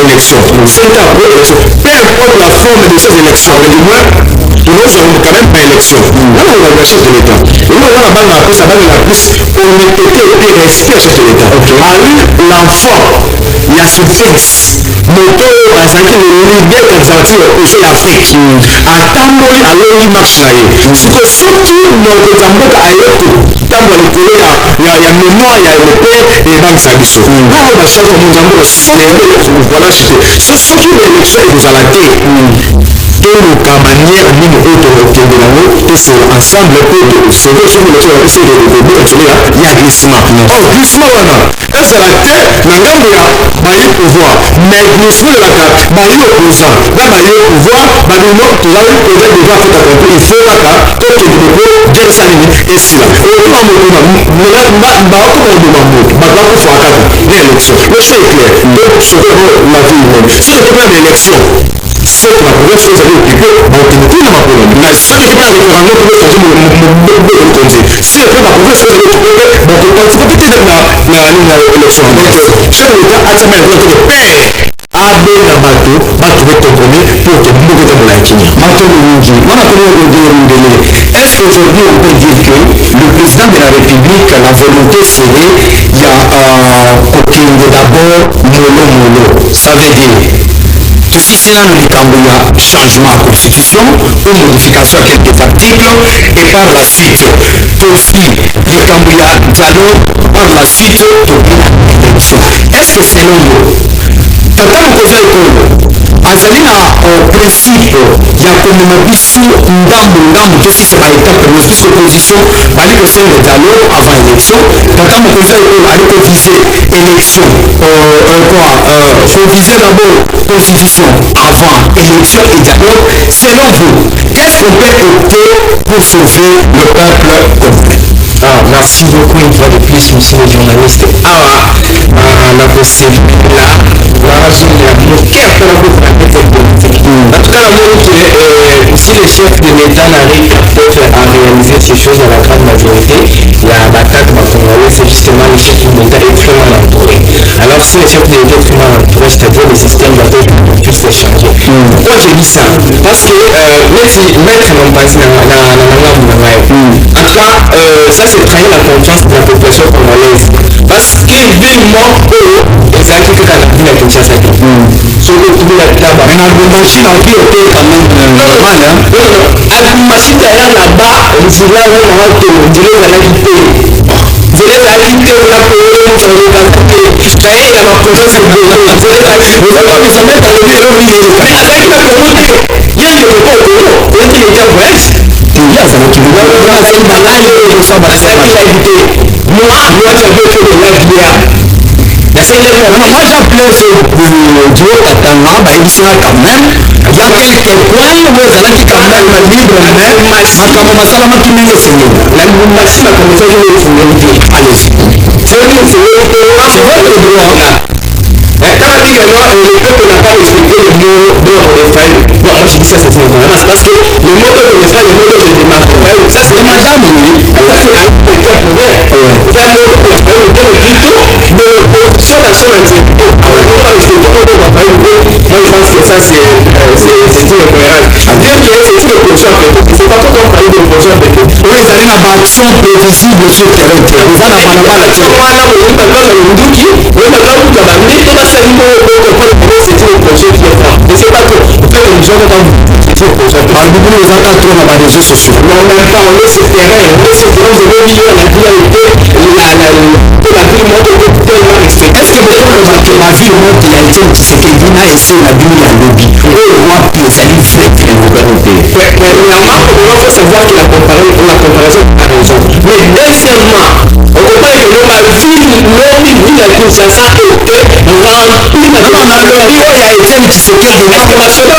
élection 5 ans après élection peu importe la forme de ces élections du moins nous avons quand même pas élection là on a le chef de l'état et nous on a mal après ça va la plus honnêteté et respect chef de l'état a eu l'enfant il y a ce fixe moto azaki le leader conservatif au Afrique atamboli aloi marche na ye siko soki mokonzi ya mboka ayeko tambola likolo ya mémoire ya europe ebangisa biso nao bashaka mokonzi ya mboka voilà soki élection ekozala te toluka manière nini oyo tokokende yango tosala ensemble mpe soki soki élection ese ya glissement glissement wana ezala te na ngambo ya baye pouvoir mais nous la carte baye opposant là baye pouvoir baye non tout là le projet déjà fait à compris il faut la carte tout le monde dire ça et si là on va me l'élection le fait est clair donc sur la vie humaine sur le problème de l'élection c'est la première chose à dire que bon tout le monde mais ça ne veut pas dire que nous pouvons changer mon conseil c'est la première chose à dire que bon tout participer na élection donc chef de l'État a jamais été de paix abe na bato bato compromis pour que nous devons la Kenya est-ce qu'aujourd'hui on peut dire que le président de la République la volonté serait il y a d'abord molo ça veut dire tout si c'est un changement à la constitution ou modification à quelques articles et par la suite aussi le Cambouya dialogue par la suite est-ce que selon nous tata mokonzi ekolo azali na principe ya komema biso ndambo tosisi baétape nyonso puisque opposition bali kosenga dialogue avant élection tata mokonzi ekolo ali kovise élection faut viser d'abord constitution avant élection et dialogue selon vous est-ce qu'on peut opter pour sauver le peuple congolais? Merci beaucoup une fois de plus, monsieur le journaliste. La possibilité là, en tout cas, si le chef de l'État n'arrive peut-être à réaliser ces choses dans la grande majorité, la bataille congolaise, c'est justement le chef de l'État extrêmement entouré. Alors, si le chef de l'État est extrêmement entouré, c'est-à-dire le système doit être plus changer. Pourquoi je dis ça? Parce que mettre mon passé en tout cas, ça c'est trahir la confiance de la population congolaise. Parce que vivement, les acquis que la ville a Kinshasa. Sur le coup de la table. Mais la machine a pris au pays quand même normal. La machine d'ailleurs là-bas, on dirait on dirait la quitté. Je l'ai la quitté, on a payé, on s'en est quitté. Ça y est, il y a ma confiance en Dieu. Je l'ai la quitté. Vous allez vous mettre dans le bureau. Mais la quitté, il y a une réponse au bureau. Il y a une voyage. Moi, j'appelais ce duo Katanga, il sera quand même. Il y a quelques points où vous allez quand même libre, mais comme ça, on qui met le Seigneur. La machine a commencé à jouer le Seigneur. Allez-y. C'est votre droit là. Quand on dit que non, le peuple n'a pas respecté le mot d'ordre de Faïl. Bon, moi je dis ça, c'est une conférence parce que le mot d'ordre de Faïl, le mot d'ordre de Faïl, ça c'est madame, oui. Ça c'est un peu de problème. C'est un mot de Faïl, de l'opposition nationale exécutée. Alors, on va respecter le mot d'ordre de Faïl. Moi je pense que ça c'est une conférence. Dire que c'est une opposition en fait. C'est pas tout qu'on parle de l'opposition en fait. Oui, ça a une action prévisible sur le terrain. Vous en avez pas la question. C'est un projet qui est fort. Et c'est pas que vous faites une journée dans c'est un projet. Beaucoup de gens trop dans les réseaux sociaux. Non, même pas, on laisse ce terrain, de millions, la dualité, la ville monte tellement respectée. Est-ce que la ville monte, il y a été un petit séquence, a essayé la ville à lobby. Et moi, puis ça lui fait très localité. Mais premièrement, il faut savoir que la comparaison a raison. Mais deuxièmement, on compare que la ville à Kinshasa était remplie de non, il y a été un petit séquence de changement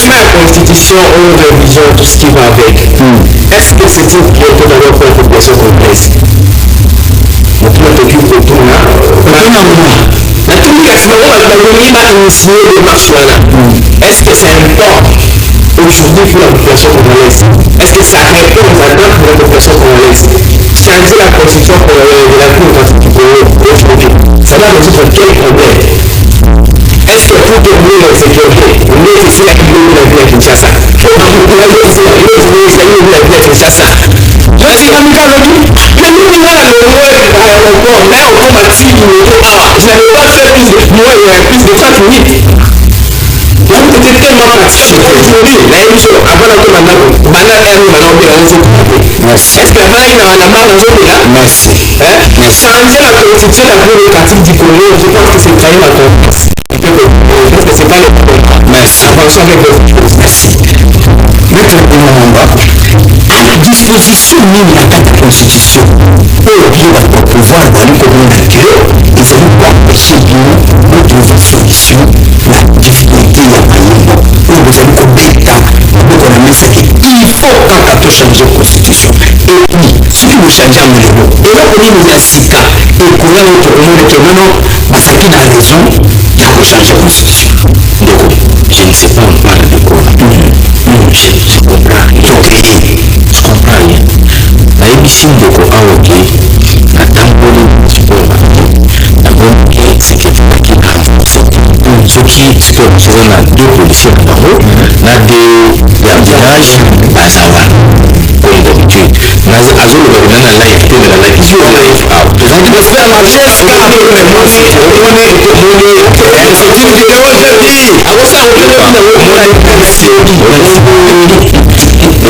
à la constitution ou révision, tout ce qui va avec. Est-ce que c'est une priorité d'avoir pour la population congolaise? On t'occupe de tout là. La communication, on va initier des marches là. Est-ce que c'est important aujourd'hui pour la population congolaise? Est-ce que ça répond aux attentes de la population congolaise? Changer la constitution pour la Cour aujourd'hui, ça va résoudre quel problème? Est-ce que pour terminer la sécurité, vous voulez essayer la vie à Kinshasa? Vous voulez essayer la vie à Kinshasa? Je suis amical de nous. Mais nous, on a le à l'aéroport, mais automatique, je n'avais pas fait plus de 5 minutes. La route était tellement pratique. Aujourd'hui, la même chose, avant la tour est-ce que la il a la main dans le là? Merci. Changer la constitution de la Cour éducative du Congo, je pense que c'est trahir la confiance. Je pense que c'est pas le problème. Merci. Attention avec vos choses. Merci. Maître Boumamba, disposition nini ya kati ya constitution oyo bino bakopouvoir bali komona ke ezali koempêche bino botrouva solution na difficulté ya mayembo oyo bozali kobeta maboko na mesa ke il faut kaka tochange constitution et puis soki bochange yango lelo eloko nini ya sika ekoya oyo tokomona ke nono bazalaki na raison ya kochange constitution ndeko je ne sais pas on parle de quoi je comprends rien nayebisi ndeko awa ke natamboli sikoyo namoni seke ezalaki na renforce soki sikoyo mosuza na deux policiers na bango na deux gardiennage baza wana comme d'habitude azoloba bina na live te me na live sur live out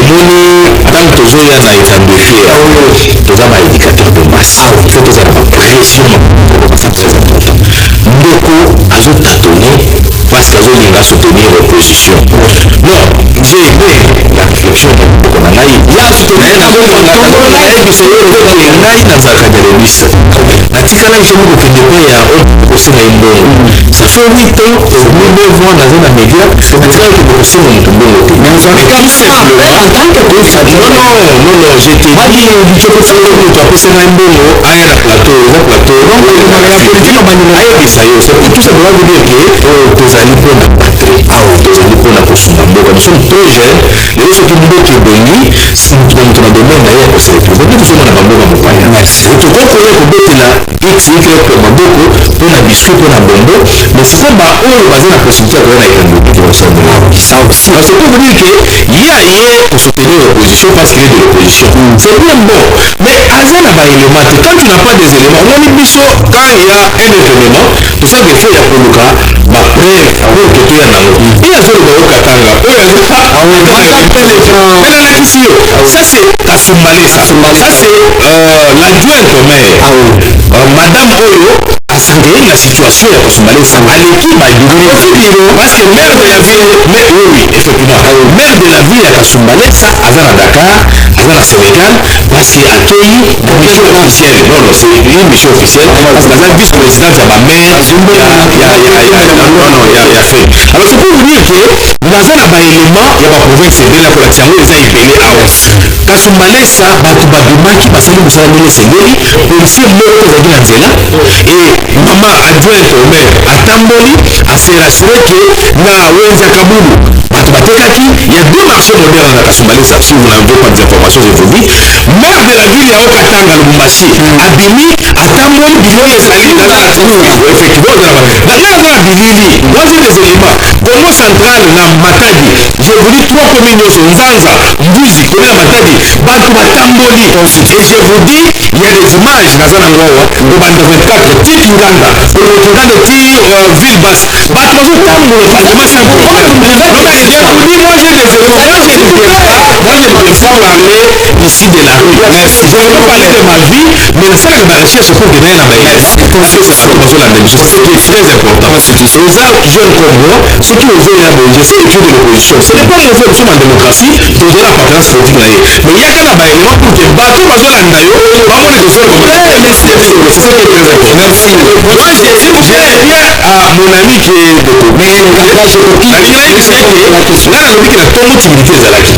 omoni tant tozoya na etandokea toza baéducateur de masse fo toza na bapression c'est très important ndeko azotatone parce que azolinga soutenir opposition non j'ai aimé la réflexion ya ndeko na ngai ngai nazalaka dialogiste natikala biso mokokende mpe ya kosenga ye mbongo ça fait 8 ans 9 ans naza na média natikala kende kosenga moto mbongo te non j'étais dit moto apesanga ye mbongo aya na plateau eza plateau ayebisa yo tout ça doit vous dire que tozali mpona patrie awa tozali mpona kosunga mboka nous sommes trop jeunes lelo soki mboka ebongi moto na domaine na ye ya koserepresente tozomona bamboka mopaya tokokoya kobetela xyp maboko mpona biso mpona bombo mais sikoyo baoyo baza na possibilité ya koya na etandokiki baosambela parce que vous dire que ye aye kosoutenir l'opposition parce qu'il est de l'opposition c'est bien bon mais aza na baélément te quand tu n'as pas des éléments omoni biso quand il y a un événement tosanga efo ya koluka bapreve oyo ke toya nango ye azoloba okatanga oyo menalakisi yo ça c'est kasumbalesa ça c'est l'adjoint au maire madame oyo asangeli na situation ya kosumbalesa aleki badiri parce que maire de la ville oui effectivement maire de la ville ya kasumbalesa aza na Dakar aza na Sénégal parce que akei mission officielle non c'est une mission officielle parce que aza vice-présidente ya bamaire ya fait alors c'est pour vous dire que naza na baélément ya baprovince ebele akolakisa yango eza ebele awa kasumbalesa bato babimaki basali mosala ndenge esengeli policier moko ezalaki na nzela et mama adjointe au maire atamboli aserasure ke na wenza kabulu bato batekaki ya deux marchés modernes na kasumbalesa si vous n'avez pas des informations je vous dis maire de la ville ya okatanga lubumbashi abimi atamboli biloko ezali effectivement d'ailleurs aza na bilili wazi des éléments congo central na matadi je vous dis trois communes nyonso nzanza mbuzi kone na matadi bato batamboli et je vous dis il y a des images naza nango awa kobanda 24 ti kinganda kinganda ti ville basse bato bazotambola vraiment c'est important je vous dis moi j'ai des éléments moi je ne peux pas parler ici de la rue je ne peux pas parler de ma vie mais nasalaka barecherche pour que naye na baélève parce que c'est ça bazolanda biso c'est qui est très important eza jeune comme moi soki ozoya boye j'essaie d'étude de l'opposition ce n'est pas mauvais nous sommes en démocratie tozala appartenance politique na ye mais yaka na baélément pour que bato bazolanda yo bamoni kozala c'est ça qui est très important merci moi s'il vous plaît bien à mon ami qui est Beko mais nalingi nayebisa ete nga nalobiki na ntongo timidité ezalaki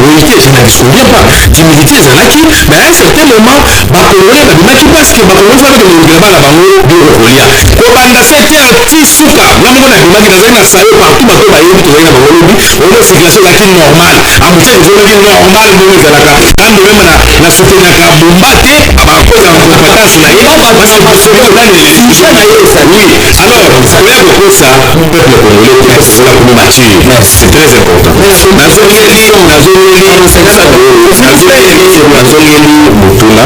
boyité je ne souviens pas timidité ezalaki mais à un certain moment bakongolais babimaki parce que bakongolais fo bakende kolukela bana bango biloko kolia kobanda 7 heures ti suka nga moko nabimaki nazali na sayo partout bato bayebi tozali na bango lobi ono circulation ezalaki normal embouteillage ezolaki normal ndenge ezalaka kandi meme na soutenaka bomba te bakozala compétence na ye parce que possibilité na ye oui alors koya kokosa peuple congolais kozala komi mature c'est très important nazongeli motuna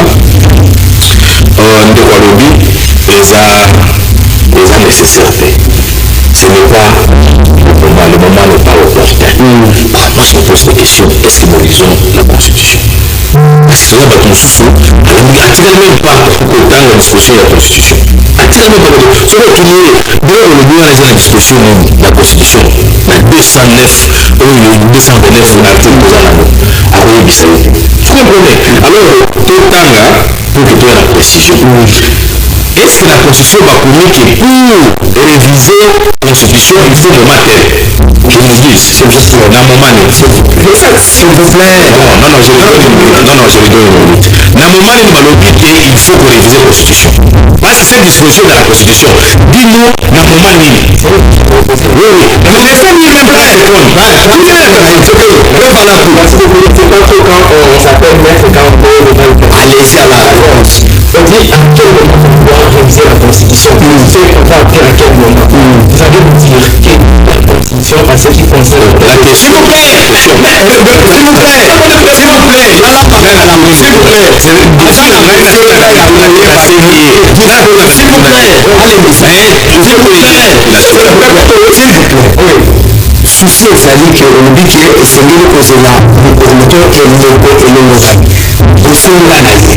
ndeko alobi eza nécessaire te ce n'est pas le moment n'est pas opportun moi je me pose des questions est-ce que nous lisons la constitution parce que toza bato mosusu atikali même pas kotanga disposition ya constitution atikali même pas soki otuni ye biloko olobi wana eza na disposition nini la constitution na 209 oyo 229 article toza nango bakoyebisa ye te. Vous comprenez? Alors totanga pour que toya na précision. Est-ce que la constitution bakomi que pour réviser la constitution il faut moment tel? Je vous dis, na moment nini? S'il vous plaît. Non, je rigole une minute. Na moment nini balobi que il faut que réviser la constitution. Parce que cette disposition de la constitution, dis-nous na moment nini? Oui. Mais laissez-moi même pas répondre. C'est pas trop quand on s'appelle maître, quand on peut allez-y à la réponse. On dit à quel moment on doit réviser la constitution. On va dire à quel moment. Vous allez me dire que la constitution à ce qui concerne la question. S'il vous plaît. Souci ezali ke olobi ke esengeli kozela moto eloko elongozami osonga na ye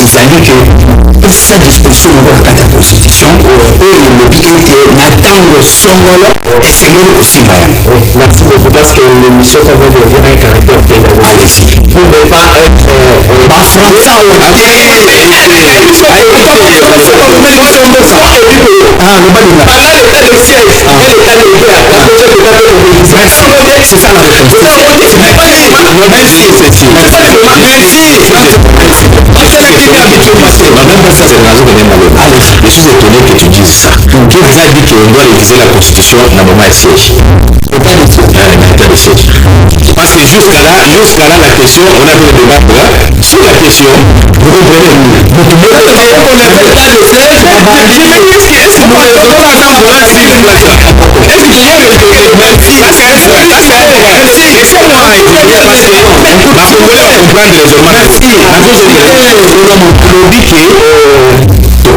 ezali ke esa disposition moko na kati ya constitution oyo elobi ete na ntango songolo esengeli kosimba yango. Merci beaucoup parce que l'émission ça va devenir un caractère pédagogique. Vous ne pouvez pas être bafrança c'est ça la je suis étonné que tu dises ça. Qui vous a dit qu'on doit réviser la constitution dans le moment de siège? Parce que jusqu'à là, la question, on a fait le débat sur la question, vous comprenez?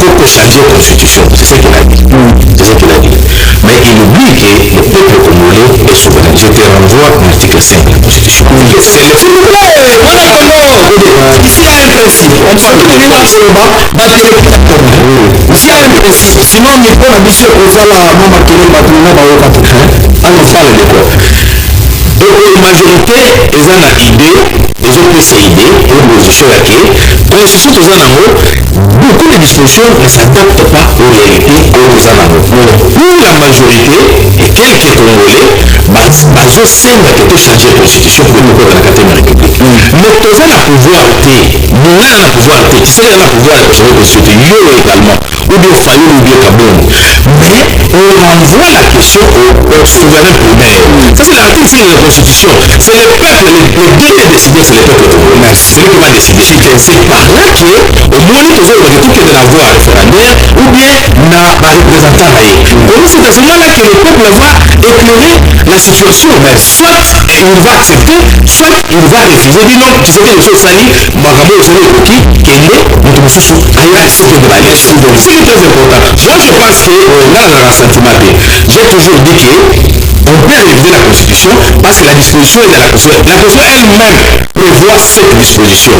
Pourquoi changer la constitution? C'est ce qu'il a dit. Mais il oublie que le peuple congolais est souverain. Je te renvoie à l'article 5 de la constitution. C'est le s'il vous plaît. Ici il y a un principe. On peut tenir la Soloba, ici il y a un principe. Sinon, il faut la mission aux ala, non, allons faire le décor. Donc, la majorité, ils ont une idée, ils ont pris ces idées, l'opposition à qui, constitution aux anamos, beaucoup de dispositions ne s'adaptent pas aux réalités aux anamos. Pour la majorité, et quelques Congolais, bazo semble que tu changes la constitution pour nous dans la 4e République. Mais tu as le pouvoir, nous avons le pouvoir, tu sais, on a le pouvoir de changer la constitution, yo également, ou bien Fayoum, ou bien Kabon. Mais on renvoie la question au souverain primaire. Ça, c'est l'article 5 de la constitution. C'est le peuple, le dernier décideur, c'est le peuple congolais. C'est lui qui va décider. C'est par là que, au moins, nous avons le retour de la voix référendaire, ou bien, na représentant là. Donc, c'est à ce moment-là que le peuple va éclairer la situation. Mais soit il va accepter, soit il va refuser. Dit non, tu sais que les choses s'allient, Magamo, vous savez, qui est né, notre monsieur, aïe, c'est de la lèche. C'est très important. Moi, je pense que, là, dans un sentiment, j'ai toujours dit que on peut réviser la constitution parce que la disposition est dans la constitution. La constitution elle-même prévoit cette disposition.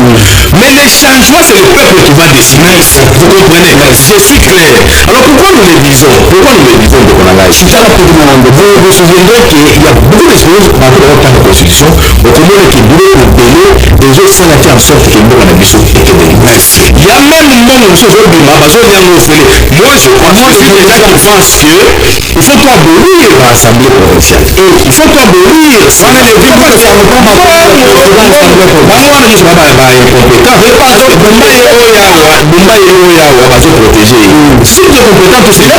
Mais les changements, c'est le peuple qui va décider. Vous comprenez? Je suis clair. Alors pourquoi nous les disons? De Konanga? Vous vous souviendrez qu'il y a beaucoup de choses dans la constitution. Au Congo, qui voulaient au Bénin, des autres ça a fait en sorte que nous, on a besoin de il y a même une monde qui moi je crois, moi je suis déjà qui pense que il faut abolir l'Assemblée provinciale. Il faut abolir ça. Si tu es compétent, tu sais.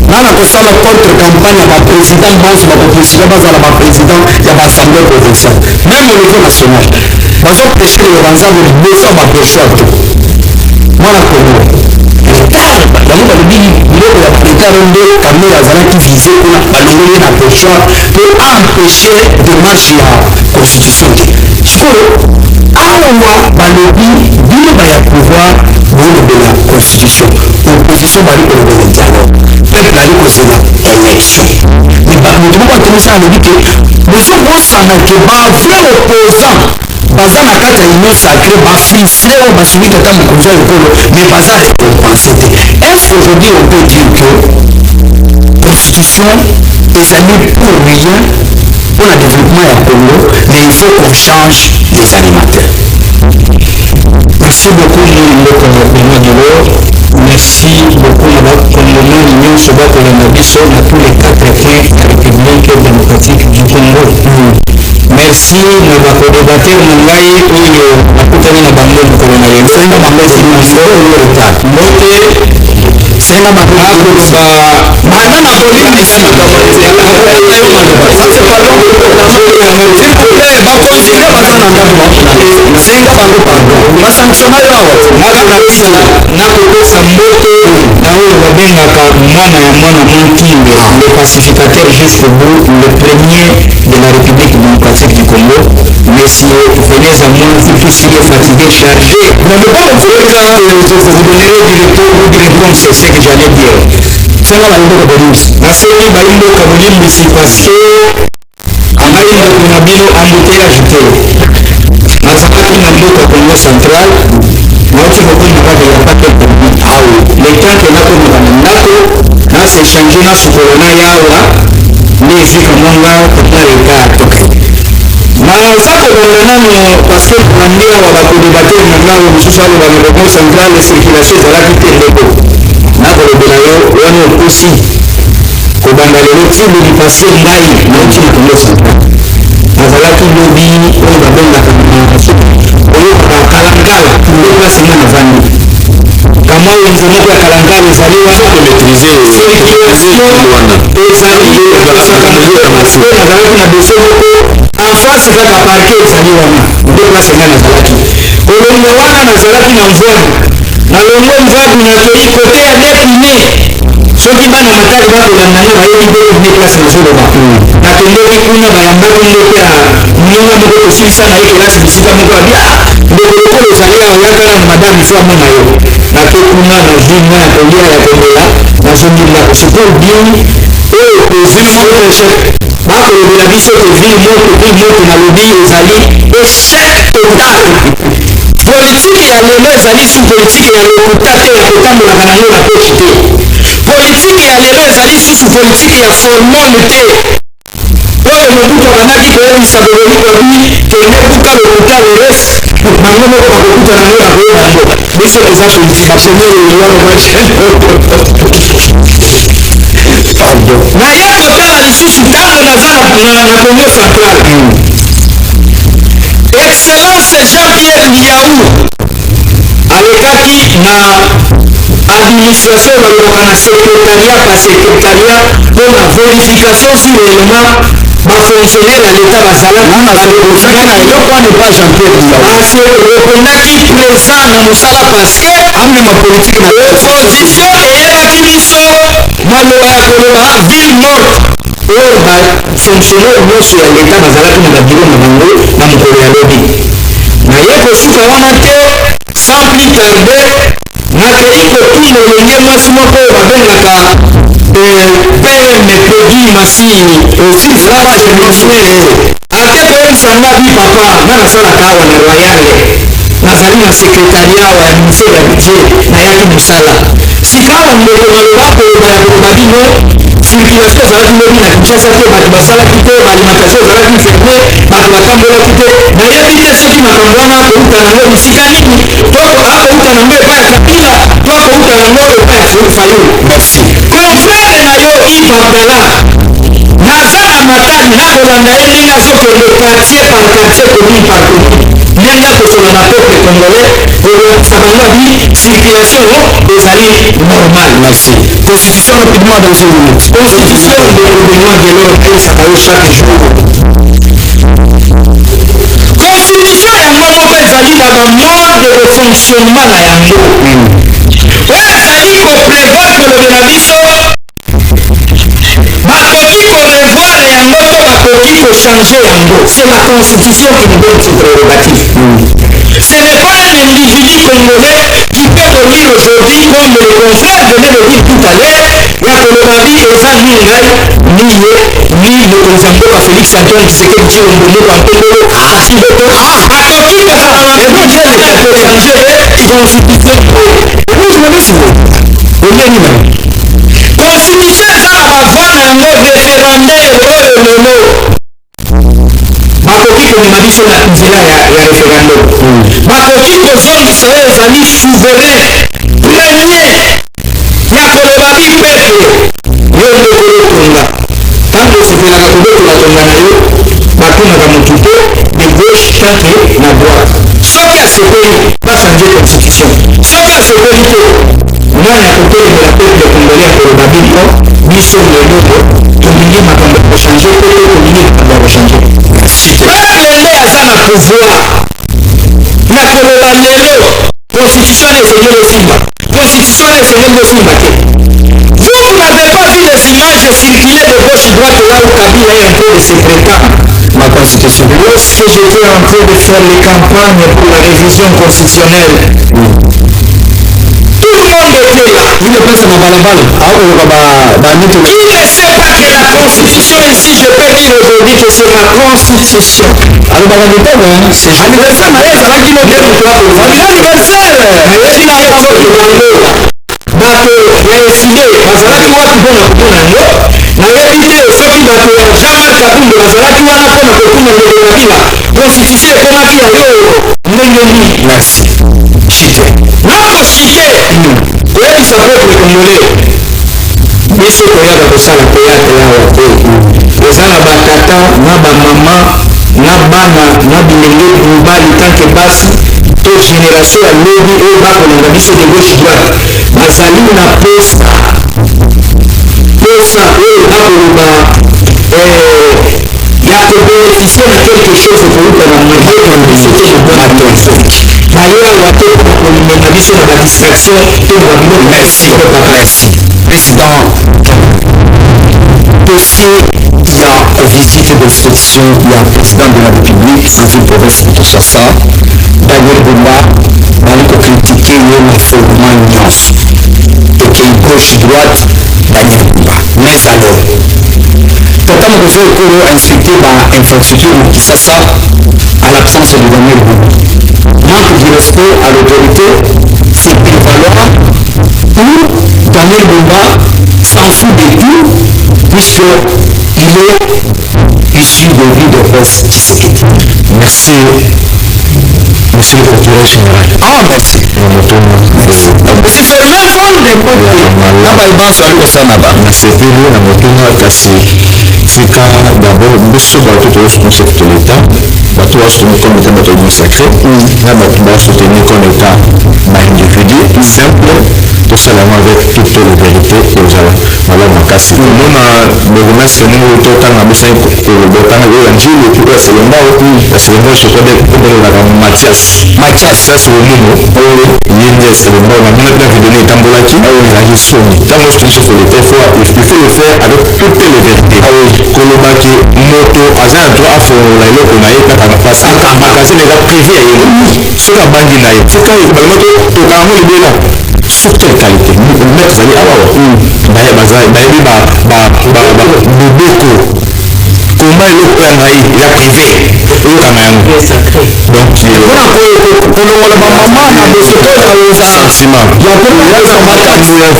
nana kosala contre campagne ya baprésident banso baopposition bazala baprésident ya baassemblée provinciale même au niveau national bazoprêche le banzambe liboso bapêcheur te mwana kongo retard bango balobi biloko ya retard nde kamere azalaki vise kuna balongoli ye na pêcheur mpo empêche démarche ya constitution te sikoyo awa balobi bino baya pouvoir bolobela constitution opposition bali kolobela dialogue peuple ali kozela élection moto moko atomisa alobi ke boso bosanga ke bavrai opposant baza na kati ya union sacré bafrustre oyo basiliki ata mokonzi ya ekolo mais baza récompense te. Est-ce qu'aujourd'hui on peut dire que prostitution ezali pour rien pour le développement ya Congo, mais il faut qu'on change les animateurs. Merci beaucoup Benoît Delors. Merci beaucoup à Congolais l'Union Soba Colonabiso à tous les 4 points de la République démocratique du Congo. Merci na bakodebateur na ngai oyo nakutani na bango mokolo na lelo senga bango zimaso mote senga makoloba maza na polisi senga bango pardon basanctionnaire awa nakopesa mbote na oyo babengaka mwana ya mwana montime le pacificateur jusqu'au bout, le premier de la République démocratique du Congo, monsieur venez à moi, vous tous si vous fatigué, chargé. Vous n'avez pas vous donnerez du réponse, c'est ce que j'allais dire. C'est là la police. La série Balimbo Kabulim, c'est parce que Amalimbo Kunabino embouteillage ajouté. Mazamaki Namboka Congo central, Mauti Mokoni Mabade Yapate Kobi. Ah oui. Les temps que là, comme on a là, c'est changé là, ce corona yawa. Nifika mwanga katika reka toke na sako banano parce que bandia wa bakodebateur na ngao mususu alo banoko central circulation ezalaki te ndeko nakolobela yo wana okosi kobanda lelo ntina lipase ngai nauti na Congo central nazalaki lobi oyo babengaka oyokaka kalangala nde place nga navandi kama wenze moko ya kalangala ezali wana nazalaki na dosie moko en face kaka parke ezali wana nde place nga nazalaki olongo wana nazalaki na mvwabu nalongo mvwabu nakei kote ya depine soki bana matali bakolandanga bayebi mpe ne place nazoloba nakendeki kuna bayambaki ndeko ya milonga moko kosilisa na ye kelasi bisika moko abi ndeko lokolo ezali awa yakala na madame fo amona yo nake kuna nazwi mwa ya kolia ya komela nazongilaka sikoyo bini oyo kozwi moto échec bakolobela biso kovili moto nalobi ezali échec total politike ya lelo ezali su politike ya lokuta te ya kotambolaka nango na poche te politike ya lelo ezali susu politike ya formole te oyo mobutu abandaki koyebisa bololikobi kende buka lokuta leres bango moko bakokuta nango na koyeba yango biso eza politike bapremier elwano naye kotala lisusu ntango naza na Congo central excellence Jean-Pierre Liaou alekaki na administration balobaka na secrétariat par secrétariat mpona vérification sur élément bafonctionnaire ya l'état bazalaki eloko wana epa Jean-Pierre reprenaki présent na mosala parce que amema politique na opposition eyebaki biso maloba ya koloba ville morte oyo bafonctionnaire nyonso ya l'état bazalaki na babiro na bango na mokolo ya lobi naye kosuka wana te sans plus tarder nakei kotuna elenge mwasi moko oyo babengaka produit masini ate koyebisanga bi papa nga nasalaka awa na royale nazali na sekretariat awa ya ministère ya budget nayaki mosala sika awa ndeko naloba koyeba ya koloba bino circulation ezalaki lobi na Kinshasa te bato basalaki te baalimentation ezalaki ferme bato batambolaki te nayebi te soki makambo wana akouta nango bisika nini to akouta nango epai ya Kabila to akouta nango epai ya Fayulu merci confrere na yo Yves Abdallah naza na matani nakolanda ye ndenge azokende quartier par quartier commune par commune ndenge akosola na peuple congolais kolakisa bango abi circulation ezali normal merci constitution rapidement dans une minute constitution de Benoît Delors ayebisaka yo chaque jour constitution yango moko ezali na bamode de fonctionnement na yango oyo ezali koprévoir kolobela biso bakoki korevoir yango to bakoki kochange yango c'est la constitution qui nous donne ce prérogative ce n'est pas un individu congolais qui peut le dire aujourd'hui comme le confrère venait le dire tout à l'heure ya koloba bi eza ni ngai ni ye ni mokonzi ya mboka Félix Antoine Tshisekedi Tshilombo moko ampengelo akoki constitution oui je me dis vous ondeni na constitution eza na bavana yango référendaire oyo lelo bakoki komema biso na nzela ya référendum bakoki kozongisa oyo ezali souverain premier ya koloba bipeple yo ndekolo tonga ntango osepelaka kobotola tonga na yo batunaka motu te de gauche tanke na droite soki asepeli bachange constitution soki asepeli te mwana ya kotelemela peuple congolais akoloba bino biso lelo tolingi makambo ya kochange pe to tolingi makambo ya kochange peuple nde aza na pouvoir ya koloba lelo constitution esengeli osimba constitution esengeli osimba te. Vous n'avez pas vu les images circuler de gauche droite là où Kabila est en train de se prétendre ma constitution. Lorsque j'étais en train de faire les campagnes pour la révision constitutionnelle, tout le monde était là. Il ne pense à ma balabala. Qui ne sait pas que la constitution ici, je peux dire aujourd'hui que c'est ma constitution. C'est anniversaire, bato ya eside bazalaki wapi mpona kopona yango nayebi te soki bato ya jean-marc kabunde bazalaki wana mpona kopona ndeko kabila constitution ekomaki yayo ndenge nini merci chite nako chite koyebisa peuple congolais biso toyaka kosala teyatre awa te eza na batata na bamama na bana na bilenge mibali tanke basi to génération ya lobi oyo bakolanda biso de gauche droite bazali na posa oyo bakoloba ya kobénéficie na quelque chose koluka na moyen na biso te bato bayo awa te kolima biso na badistraction to na babilo merci président dossier il y a visite d'inspection il y a président de la République en ville province de Kinshasa Daniel Bumba baliko critiquer ye na fondement nyonso ekei gauche droite Daniel Bumba mais alors tata mokozo ekolo inspecté infrastructure na Kinshasa à l'absence de Daniel Bumba manque de respect à l'autorité c'est prévaloir ou Daniel Bumba s'en fout de tout puisque il est issu de vie de presse Tshisekedi. Merci. Monsieur le procureur général. Ah, merci. C'est seulement fond des nasepeli na motonga kasi tika d'abord biso bato tozosoutenir de l'état bato basoutenir comme état bato consacré na bato basoutenir comme état baindividu simple tosalama avec toute la vérité kozala malamu makasi komona bourgmestre ndenge totanga biso kotanga oyo ya njili epuku ya selembao sokodebelelaka mathias omumo ye nde selembao namona mpe na vidéo etambolaki ezalaki soni ntango osoutenir de l'état il faut le faire avec toute la vérité kolobaki moto aza na droit afolola eloko na ye kaka makasine eza prévu ya ye soki abangi na ye tika balama tokango libela sur quelle qualité maître ezali awa bayebi bobeko koma eloko ya ngai ya privé oyokana yango donc kolongola bamama na bosoto ya sentiment makambo ya ville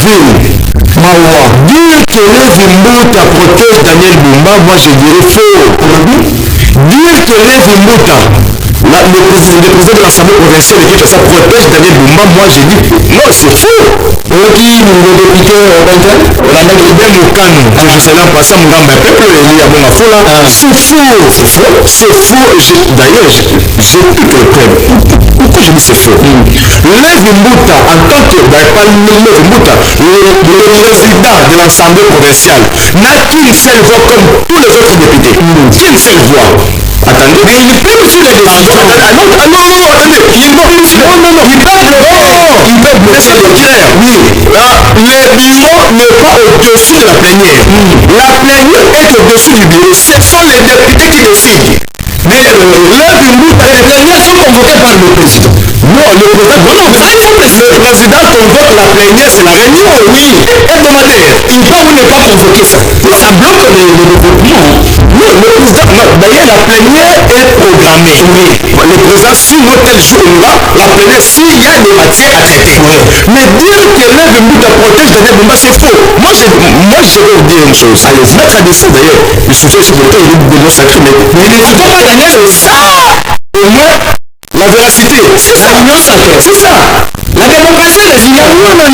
mawa dire que Lévi Mbuta protège Daniel Bumba moi je dirais faux dire que Lévi Mbuta le président de l'Assemblée provinciale de Kinshasa protège Daniel Bumba, moi j'ai dit non, c'est faux. Qui le député la Nagibé Moukane, je sais pas ça, Mugamba, peuple, il y a bon foula. C'est faux. D'ailleurs, j'ai tout le preuve. Pourquoi je dis c'est faux? Lévi Mbuta, en tant que Lévi Mbuta, le président de l'Assemblée provinciale, n'a qu'une seule voix comme tous les autres députés. Qu'une seule voix. Attendez, mais il peut aussi les décisions. Non, il peut blesser le clair. Oui. Le bureau n'est pas au-dessus de la plénière. La plénière est au-dessus du bureau. Ce sont les députés qui décident. Mais les plénières sont convoquées par le président. Non, le président convoque la plénière, c'est la réunion, oui, hebdomadaire. Il peut ou ne pas convoquer ça. Ça bloque le développement. Non, le président, d'ailleurs, la plénière est programmée. Oui. Le président, si tel jour-là, la plénière, s'il y a des matières à traiter. Oui. Mais dire que l'œuvre Mouta protège Daniel Bumba, c'est faux. Moi, je vais vous dire une chose. Allez, mettre à dessin d'ailleurs. Le soutien sécuritaire, il est de nos sacrés. Mais ne faut pas Daniel, c'est ça. Au moins, la véracité. C'est ça. L'union sacrée. C'est ça. La démocratie, les ignorants, non.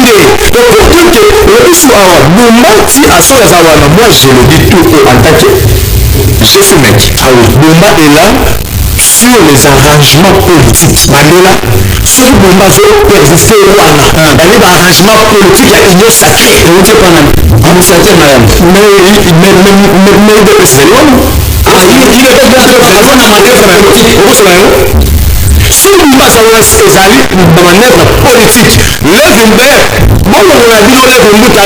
Donc, pour dire que le issue à Bumba, si à son Zawana, moi, je le dis tout en tant que je suis mec. Ah oui. Bumba est là sur les arrangements politiques. Mandela, sur Bumba, je peux exister au Rwanda. Il y a des arrangements politiques, il y a union sacrée. Et vous dites pas, initiative, madame. Mais il est président. Ah, il est président. Vous savez, si Bumba ezali na manœuvre politique, l'Evumber, bon, on a dit l'Evumbuta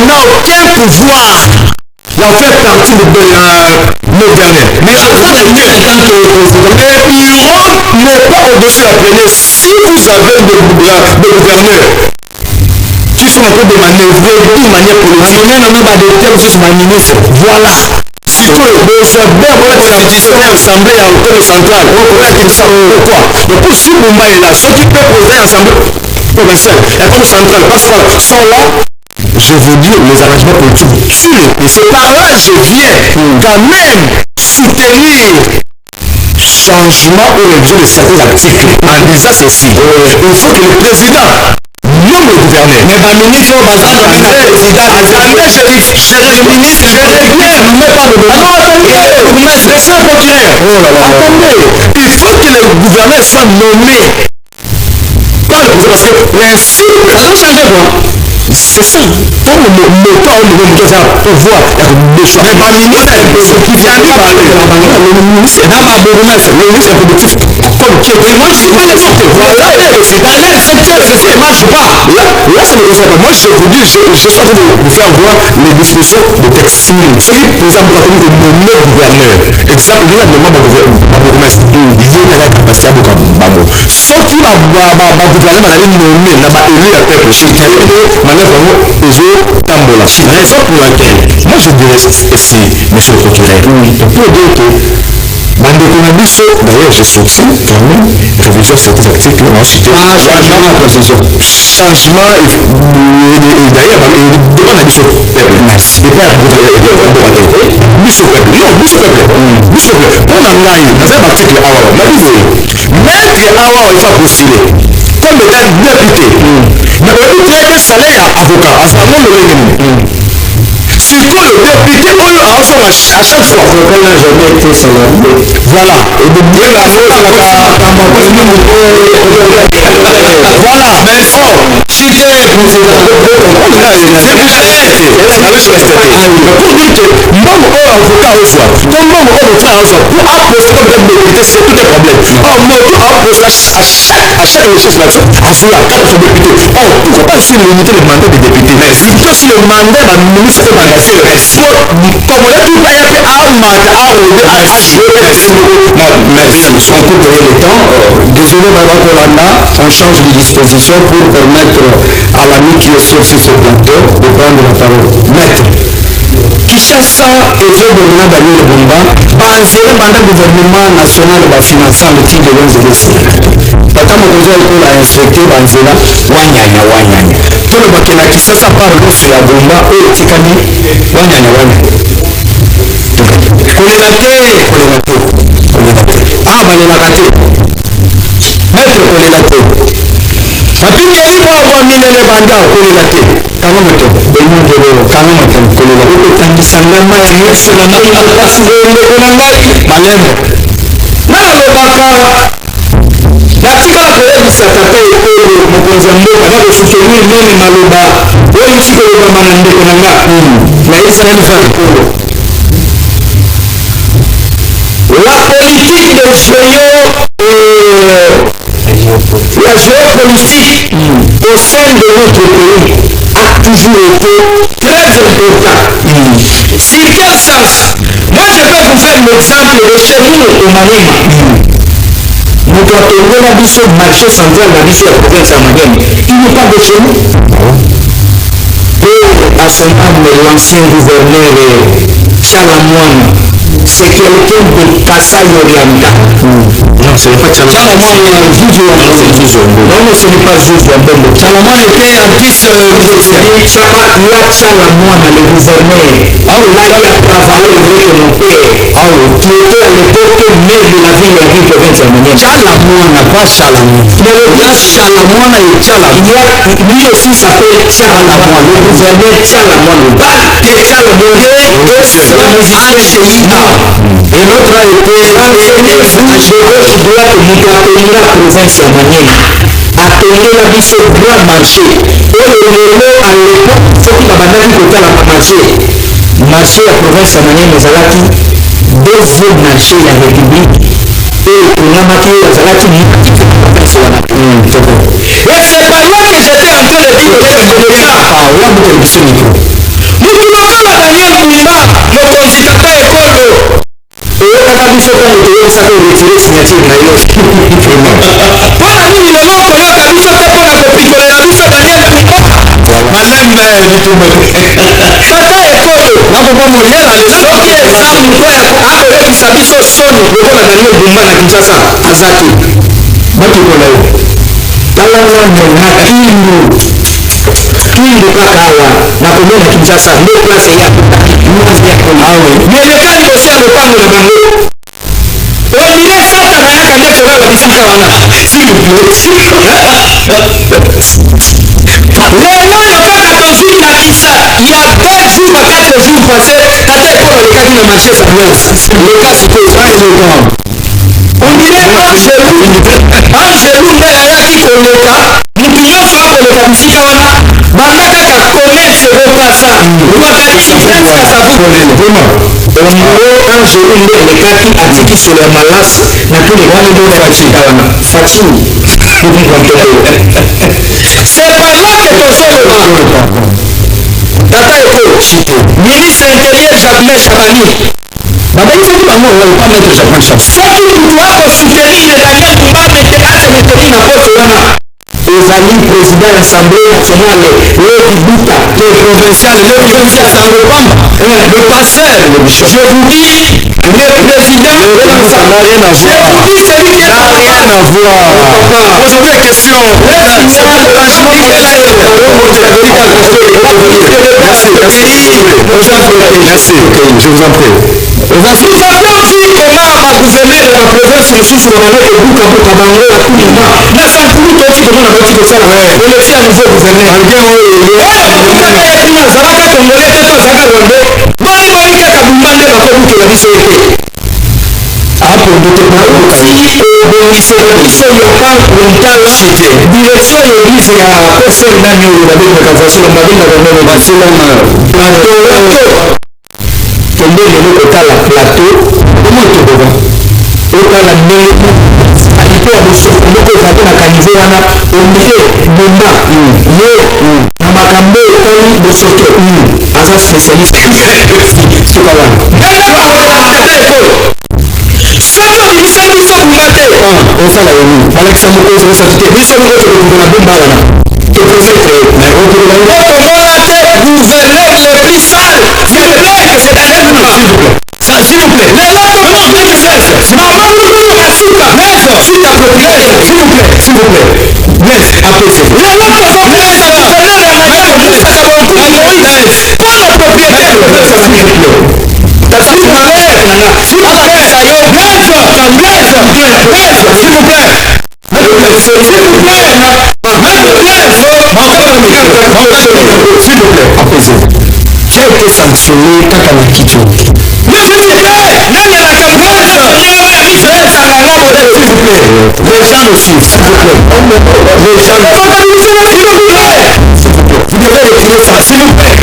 n'a aucun pouvoir d'en faire partie de nos derniers. Mais avant de dire en tant que président, le bureau n'est pas au-dessus de la plénière. Si vous avez des gouverneurs qui sont en train de manœuvrer d'une manière politique, on n'a pas de termes sur ma ministre. Voilà. Surtout le Bosabert, on a dit l'Assemblée à l'autorité centrale. On a dit ça pourquoi. Donc pour si Bumba est là, ceux qui peuvent poser l'Assemblée provinciale, l'autorité centrale, parce qu'ils sont là, je vous dis, les arrangements politiques tuent. Et c'est par là que je viens quand même soutenir changement ou révision de certains articles en disant ceci. Il faut que le président nomme le gouverneur. Mais le ministre, le ministre, je reviens, ne met pas le gouverneur. Laissez un procureur. Attendez, il faut que le gouverneur soit nommé. Parce que l'insigne, ça doit changer quoi. C'est ça. Quand le moteur au niveau de ça pouvoir de choix. Mais le ministre qui vient de parler, le ministre est dans ma bourgmestre, le ministre est productif comme qui est. Moi, je peux l'accepter. Voilà, c'est dans les secteurs, ça ne marche pas. Là, c'est le conseil. Moi, je vous dis, je suis en train de vous faire voir les discussions de texte. Si, par exemple, la commune de nommer gouverneur, exemple, là, de ma bourgmestre, il y a la capacité à beaucoup. Sauf que ma gouverneur m'a nommé, n'a pas élu à peuple. Raison pour laquelle, moi je dirais ici, monsieur le procureur, pour dire que d'ailleurs je soutiens quand même révision sur certains articles, ensuite changement de constitution. Changement, et d'ailleurs, il demande à M. Peuple, merci. Et pas à monsieur Peuple, non, monsieur Peuple, on a mis dans un article Awa, maître Awa, il va postuler. Comme étant député, mais on dit que salaire à avocat, à ce moment-là, surtout le député, on a offert à chaque fois. On n'a jamais été salarié. Voilà. Et de bien la chose, voilà. Mais fort. Si tu es président, pour dire que même au avocat au soir, comme même au avocat au soir, pour apposer comme député, c'est tout un problème. Or, nous apposons à chaque législature, à cela, quatre députés. Or, pourquoi pas aussi limiter le mandat des députés? Mais si le mandat va ministre est engagé, comme on a tout fait à un mandat, merci. On peut donner le temps. Désolé, Mme Kolanda, on change de disposition pour permettre à l'ami qui est sur ce plateau de prendre la parole. Maître, Kinshasa et le gouvernement Daniel Bumba, basé dans le gouvernement national de finance le titre de l'ONG. Pata mokozo école a inspecté Banzela, wanyanya. Tout le bakena Kinshasa parle de la Bumba et Tikani, wanyanya. Ah, balelaka te. Maître kolela te. Mapingeli po abominele banda kolela te. Kanga moto, belmondelo, kanga moto kolela. Okotangisa ngama ya nyonso na ngai kasi ndeko na ngai malemo. Nana lobaka natikala koyebisaka te oyo mokonzi ya mboka na kosoutenir nini maloba oyo tika olobama na ndeko na nga na israel vakolo. La politique de la géopolitique au sein de notre pays a toujours été très important. Si quel sens? Moi je peux vous faire l'exemple de chez nous au Maniema. Nous avons la mission marché central de la mission de la province à Maniema. Il n'est pas de chez nous. Et à son âme, l'ancien gouverneur Charles Moine, c'est quelqu'un de Kassai Oriental. Non, ce n'est pas Tchalamouane. Non, mais ce n'est pas Juju Ambombo. Tchalamouane était artiste musicien. Là, Tchalamouane, le gouverneur, là, il a travaillé avec mon père, qui était à l'époque maire de la ville de la province de Manière. Tchalamouane, pas Tchalamouane. Il y a Tchalamouane et Tchalamouane. Lui aussi s'appelle Tchalamouane, le gouverneur Tchalamouane. Et Tchalamouane est un musicien CIA. Et l'autre a été gauche droite Mikapenina province de Manière. Atelier la biso grand marché. Et le lelo à l'époque, faut qu'il abandonne côté la marché. Marché à province de Manière, nous avons deuxième marché de la République. Et pour la matière, nous avons province de Manière. Et c'est pas là que j'étais en train de dire que je connais ça. Ah, là, vous avez dit micro. Nous qui n'avons pas Daniel Moumba, le conciliateur écolo. Et on a dit que ça peut retirer signature de la voilà, nous, le nom qu'on a dit, ça peut pas la copie, qu'on a dit, ça Daniel Moumba. Madame du tout. Tata écolo. Là, on va mourir là. Soki exemple mpo ya koyebisa biso soni lokola Daniel Moumba na Kinshasa azaki bakikola yo tala nano na kindu kaka awa nakomona Kinshasa nde place ya mwasi ya kolawe meleka liboso ya lopango na bango ondire sata bayaka nde kolala bisika wana s'il vous lelo kaka tozwi na kisa ya 2 jours à 4 jours passé tata ekolo lekaki na marché sables leka sikoyo on dirait angelu nde ayaki koleka mutu nyonso akoleka bisika wana banda kaka commerce ekokasa bakati france kasavukolele oniro angelu nde elekaki atiki solo ya malasi na tulekani nde bisika wana fatini c'est pas là que tozoloba tata ekolo ministre intérieur Jacques Chabani babengaki bango pas mettre Jacques Chabani soki mutu akosoutenir Daniel Moumba asemeteki na poste wana ezali président ya assemblée nationale Lekibuta le provincial Lekibuta Sangopamba le pasteur je vous dis le président Ça n'a rien à voir. je vous dis celui qui Ça n'a rien à voir. Posez-vous la question. Merci. Je vous en prie. nous avions vu comment bagouverneur ya baprovince mosusu bazalaki ebukabuka bango ya kulima na sankulu toti komona bati kosala eleki ya nouveau gouverneur okutana ye kuna azalaka congolais te to azalaka rwande boyebani kaka bumba nde bakobukela biso ye te apondo te bauti ebongisela biso yokan lontala direction ya église ya pasteur nani oyo babengaka vasilo babengaka nani basilama plateau kende lelo kotala plateau omotoboba otala ndenge alipo ya bosoko moko ezalaki na kanive wana ondire bomba ye na makambo etali bosoto aza spécialiste suka wana soki obimisa biso bumba te osala yoni balakisa mokonzi bosaki te biso moko tokokola bomba wana tokosetre okomona te gouverneur le plus sale du bloc c'est Daniel Moumba s'il vous plaît les langues sont nécessaires maman Moukou Kasuka s'il t'approprié s'il vous plaît yes apaisez-vous les langues sont nécessaires gouverneur ya Naïa Moïse Kabonkou Moïse pas le propriétaire de ce s'il vous plaît s'il vous plaît s'il vous plaît s'il vous plaît qui a été sanctionné kaka na kitu mais s'il vous plaît nani anakamata Israël Sanganga modèle s'il vous plaît les gens le suivent s'il vous plaît les gens le suivent vous devez retirer ça s'il vous plaît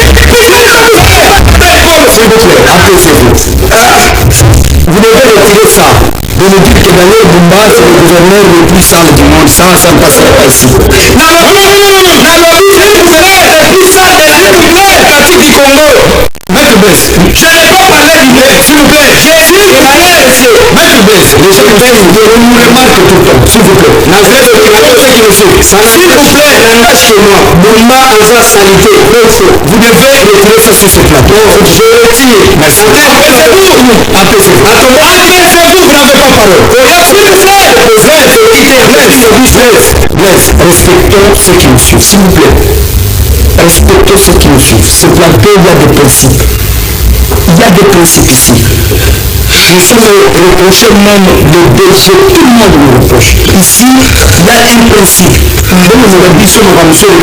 s'il vous plaît apaisez-vous vous devez retirer ça de nous dire que Daniel Moumba c'est le gouverneur le plus sale du monde ça ne passera pas ici nalobi s'il vous plaît le plus sale de s'il vous plaît parti du Congo Maître Bess je n'ai pas parlé du s'il vous plaît j'ai dit la RDC Maître Bess les gens qui nous remarquent tout le temps, s'il vous plaît. S'il vous plaît, engage chez moi, Bomba Aza Salité, vous devez retirer ça sur ce plateau. Je retire. Merci. Apaisez-vous. Apaisez-vous, vous n'avez pas parole. Respectons ceux qui nous suivent, s'il vous plaît. Respectons ceux qui nous suivent. Ce plateau, il y a des principes. Il y a des principes ici. Nous sommes reprochés même de déjouer, tout le monde nous reproche. Ici, il y a un principe. Nous nous avons dit sur le plateau, s'il vous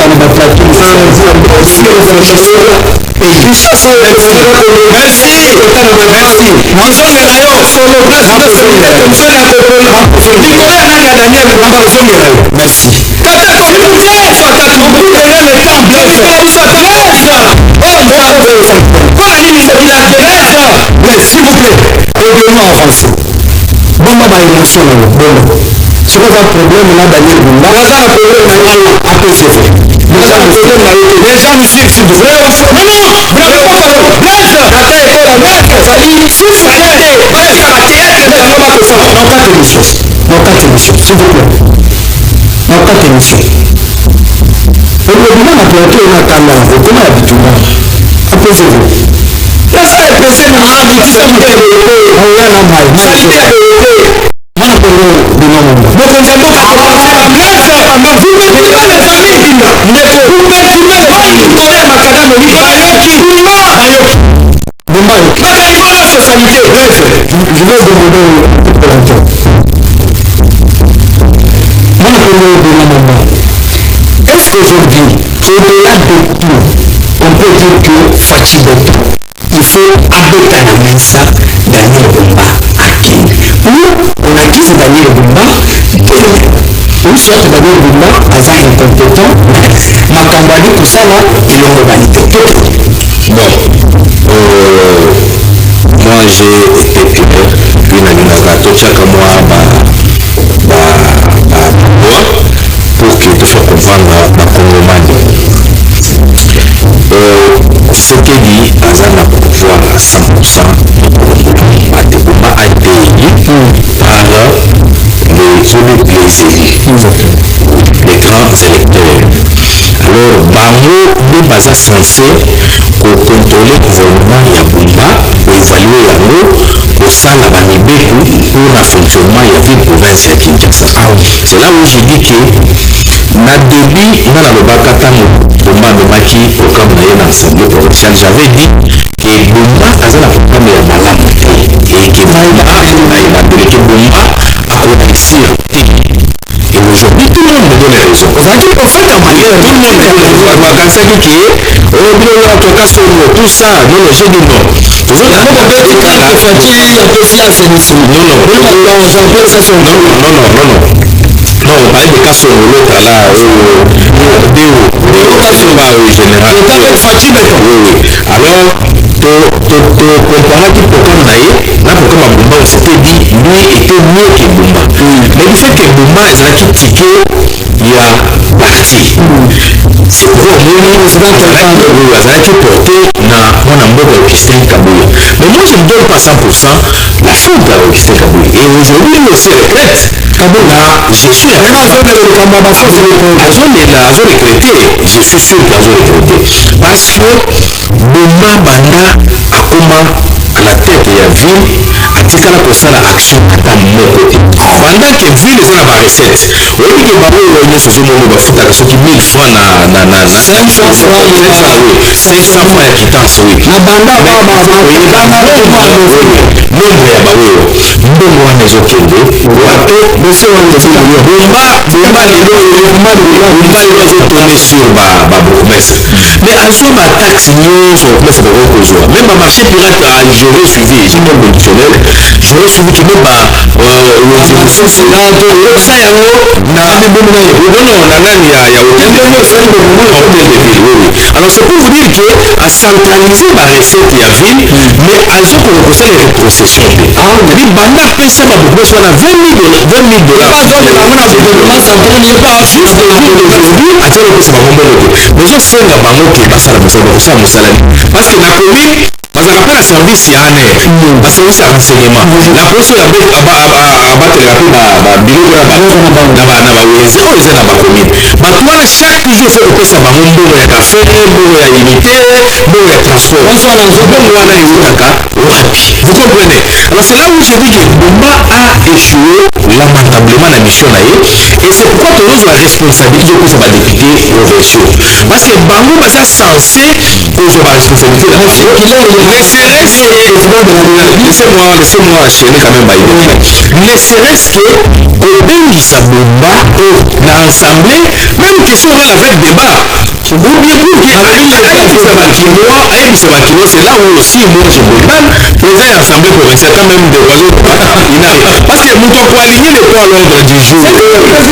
plaît, revenons en français. Bon, ma émotion, bon. Ce qu'on a un problème là, Daniel Bumba, on a un problème apaisez-vous. Les gens nous suivent, s'il vous plaît. Non, est-ce qu'aujourd'hui, au-delà de tout, on peut dire que Fachi Beto, il faut abaisser la mensa Daniel Bumba à King. Ou on accuse Daniel Bumba ou soit Daniel Bumba à un incompétent, Makambali, tout ça là, ils l'ont validé. Bon, moi j'ai été clair, puis Nalinagato, chaque mois, pour que tu fasses comprendre la Congomanie. Ce qui dit, Azana pouvoir à 100%, Matebuma a été élu par les autres les grands électeurs. Alors, Bango, nous sommes censés contrôler le gouvernement Yabumba, pour évaluer Yango, pour ça, la Banibeku, pour le fonctionnement de la province de Kinshasa. C'est là où je dis que, na début, dans la Lobakata, Bumba Memaki, programme de l'Assemblée provinciale, j'avais dit que Bumba a un programme de Malam et que Bumba a réussi. Et aujourd'hui, tout le monde me donne raison. Tout le monde me donne tout ça. Non, j'ai dit non. Non, on parle de cas sur l'autre là, général. Alors, comparer qui programme d'ailleurs, là programme à Bumba, on s'était dit, lui était mieux que Bumba. Mais le fait que Bumba est là qui tiquait, il y a parti. C'est pourquoi on est qui porté dans mon amour Augustin Kabouya. Mais moi je ne donne pas 100% la faute à Augustin Kabouya. Et aujourd'hui, il se regrette. Kabouya, je suis sûr. Je suis sûr qu'ils ont regretté. Parce que Bumba Banda Akuma à la tête de la ville a dit qu'on a posé l'action à mon côté. Pendant que ville est dans la recette, on dit que Babou est venu sur ce moment de foot à ce qui 1000 fois na 500 francs de quittance, oui. La banda va nombre ya Babou. Mbongo wana ezokende. Wape, monsieur wana ezokende. Bumba lelo tourner sur Babourgmestre. Mais à ce moment, taxe nyonso Bourgmestre bakokozwa. Même ma marché pirate j'aurais suivi, j'ai mon conditionnel, j'aurais suivi que même alors c'est pour vous dire que à centraliser ma recette et à ville, mais à ce qu'on reconnaît les rétrocessions. Il banda pesa ma Bourgmestre wana 20 000 $. Parce que la commune bazalaka mpe na service ya aner baservice ya renseignement la police oyo abatelaka mpe babiloko na bawenze oyo eza na bakomine bato wana chaque jour fo kopesa bango mbongo ya kafe mbongo ya unité mbongo ya transport mbongo wana eutaka wapi vous comprenez alors c'est là où je dis que Bumba a échoué lamentablement na mission na ye et c'est pourquoi tozozwa responsabilité kopesa badepute provinciaux parce que bango baza censé kozwa baresponsabilité na bango laissez-moi enchaîner quand même baidepute ne serait-ce que kobengisa Bumba na assemblée même question wana avec débat ou bien pour que ayebisa bakinois c'est là où aussi moi je me demande président ya assemblée provinciale quand même de oiseaux parce que moto koaligner le poids à l'ordre du jour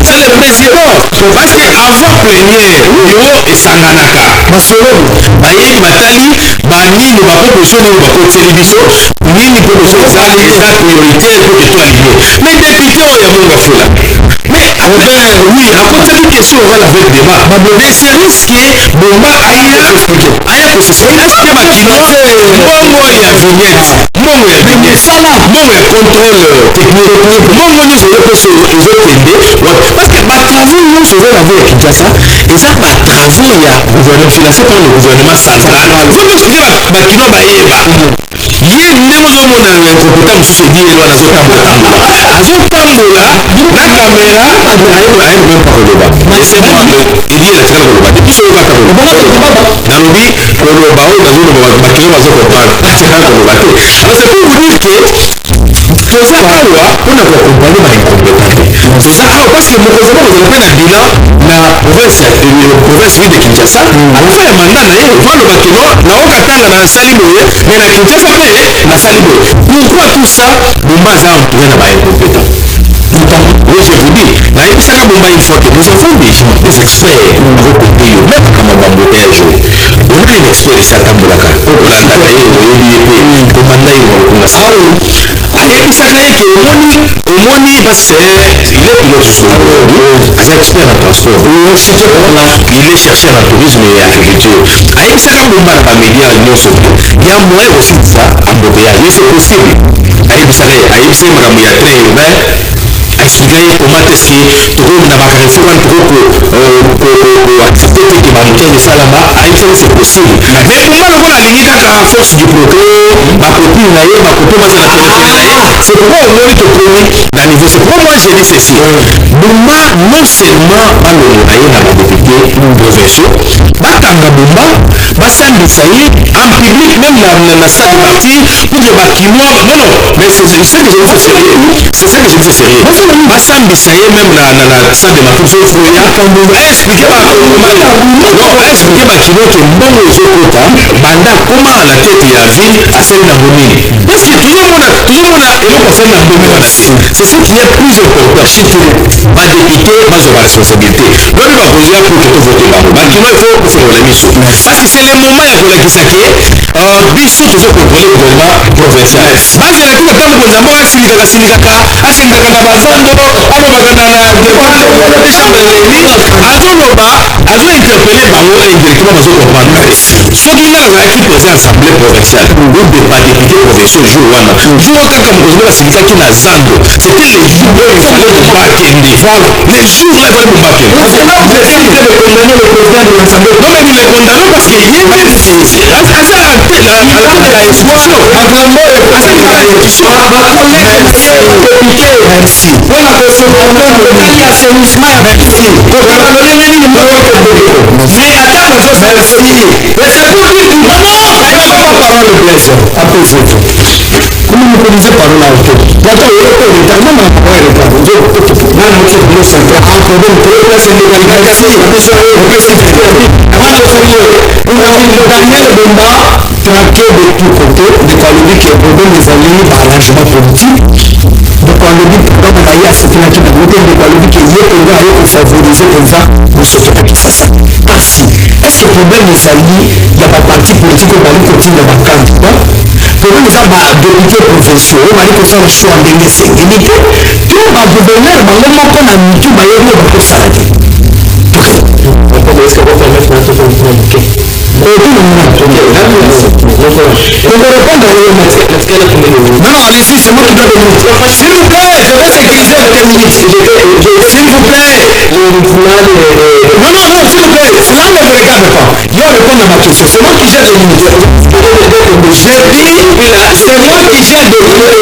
c'est le président parce que avant plénière yo esanganaka basolomo bayebi batali banini baproposition nini bakoteli biso nini proposition eza prioritaire pour que toaligner mais député oyo ya monga fula mais oui akotaki question orale avec débat mais c'est risque Bumba aya kosexplique est-ce que bakinois mbongo ya vignette mbongo ya contrôle technique mbongo nyonso ezopesa ezokende parce que batravaux nyonso eza na ville ya Kinshasa eza batravaux ya gouvernement financé par le gouvernement central fo explique bakinois bayeba ye ndenge ozomona incompétent mosusu edile wana azotambola na caméra ayebi même pas koloba laissez-moi edile natikala koloba te biso oyokaka nalobi koloba oyo nazoloba bakilo bazokomprendre natikala koloba te alors c'est pour vous dire que toza awa mpona koakompagne baincompétent te toza awa parce que mokonzi moko ozala mpe na bilan na province ville de Kinshasa à la fin ya mandat na ye oloba keno naokatanga nasali boye mais na Kinshasa mpe nasali boye pourquoi tout ça Bumba aza entouré na baincompétent oui je vous dis nayebisaka Bumba une fois que nous avons des experts akokote yo même kama bambotage oyo ona une expert esi atambolaka okolandaka ye oyebi ye mpe komanda ye bakokongasa ayebisaka ye ke omoni parce il est pilote aza expert na transport il est chercheur na tourisme et agriculture ayebisaka Bumba na bamédia nyonso ya moyen aussi ça embouteillage mais c'est possible ayebisaka ye ayebisa ye makambo ya train urbain expliquer comment est-ce que tokomi na bacarrefour wana tokoaccepte te ke bamotele esalama ayebisaki c'est possible mais Bumba lokola alingi kaka force du progrès bakopine na ye bakopi mwasi na kelekele na ye c'est pourquoi omoni tokomi na niveau c'est pourquoi moi je dis ceci Bumba non seulement balongo na ye na badepute provinciaux batanga Bumba basambisa ye en public même na salle de parti pour que bakinois non mais c'est ça que je dis c'est sérieux c'est ça que je dis c'est sérieux basambisa ye même na salle de marché sofoya explique bakino ke mbongo ezokota banda koma na tete ya ville asali nango nini parce que tozomona eloko asali na mbongo wana te c'est ce qui est plus important badepute bazwa baresponsabilité lobi bakozwa pour ke tovote bango bakino ifo kofongola miso parce que c'est le moment ya kolakisa ke biso tozokontrole gouvernement provincial banzela tika ta mokonzi yango asilikaka na bazando alobaka na chambre de l'église azoloba azointerpele bango indirectement bazokomprendre soki nga nazalaki président assemblée provinciale obe badepute provinciaux jour wana jour kaka mokonzi ngo basilikaki na zando c'était le jour oyo ifale Bumba akende le jour oyo ifale Bumba akende non mais il le condamné parce que ye aza la institution merci mpona kosokokali assainissement ya merci kokamana nini mais ata bazosala seye mais c'est pour dire parole blesse apose comme mokonzi parole auto bato oyoko retard même akoya retard nana motie bilo central problème place ndekaliakasi biso opesi Daniel Bumba traqué de tous côtés ndeko alobi ke problème ezali baarrangement politique ndeko alobi programme na ye asetelaki nango te ndeko alobi ke ye mpenza aye kofavorize mpenza bosoto na Kinshasa kasi est-ce que problème ezali ya baparti politique oyo bali kotinda bacandidat problème eza badepute provinciaux oyo bali kosala choix ndenge esengeli te to bagouverneur bango moko na mitu bayebi oyo bakosala te est-ce que vous permettez de Non, allez-y, c'est moi qui dois les minutes. S'il vous plaît, je vais sécuriser les minutes. S'il vous plaît. Non, s'il vous plaît, cela ne me regarde pas. Je vais répondre à ma question. C'est moi qui gère les minutes. J'ai dit, c'est moi qui gère les minutes.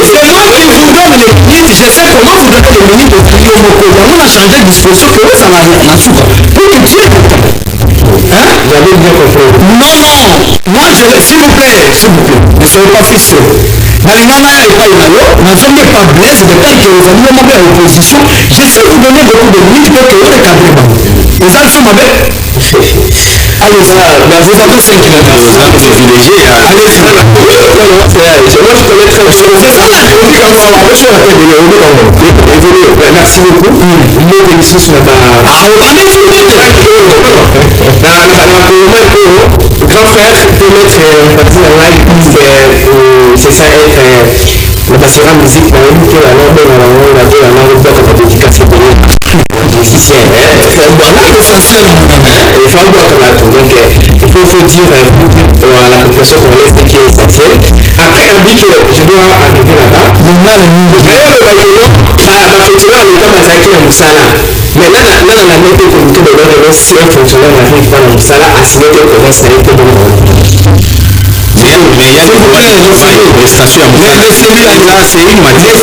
C'est moi qui vous donne les minutes. Je sais comment vous donnez les minutes au trio Moko. On a changé de disposition que ça n'a rien à foutre. Pour que tu aies le temps. Hein? J'avais bien compris. Non. Moi, s'il vous plaît, ne soyez pas fichés. Nalingana et pas Inalo, n'a jamais pas blessé de tel que vous avez demandé à l'opposition. J'essaie de vous donner beaucoup de minutes pour que vous recadrez. Et ça, c'est ma bête. Allez, vous avez 5 minutes. Vous êtes privilégié. Allez-y. Moi, je connais très bien. C'est ça la réunion. Merci beaucoup. Une émission sur la grand frère peut mettre partie en live, c'est ça être le passera musique dans une que la langue la langue de l'éducation musicien voilà l'essentiel il faut avoir comme la tout donc il faut dire à la population congolaise ce qui est essentiel après on dit que je dois arriver là-bas d'ailleurs le baïono bafectionnaire l'état bazalaki na mosala mais nana na mete komité de l'ordre si un fonctionnaire n'arrive pas na mosala assigné que province na ye te bon mais il y a des problèmes de prestation à moi. C'est une matière.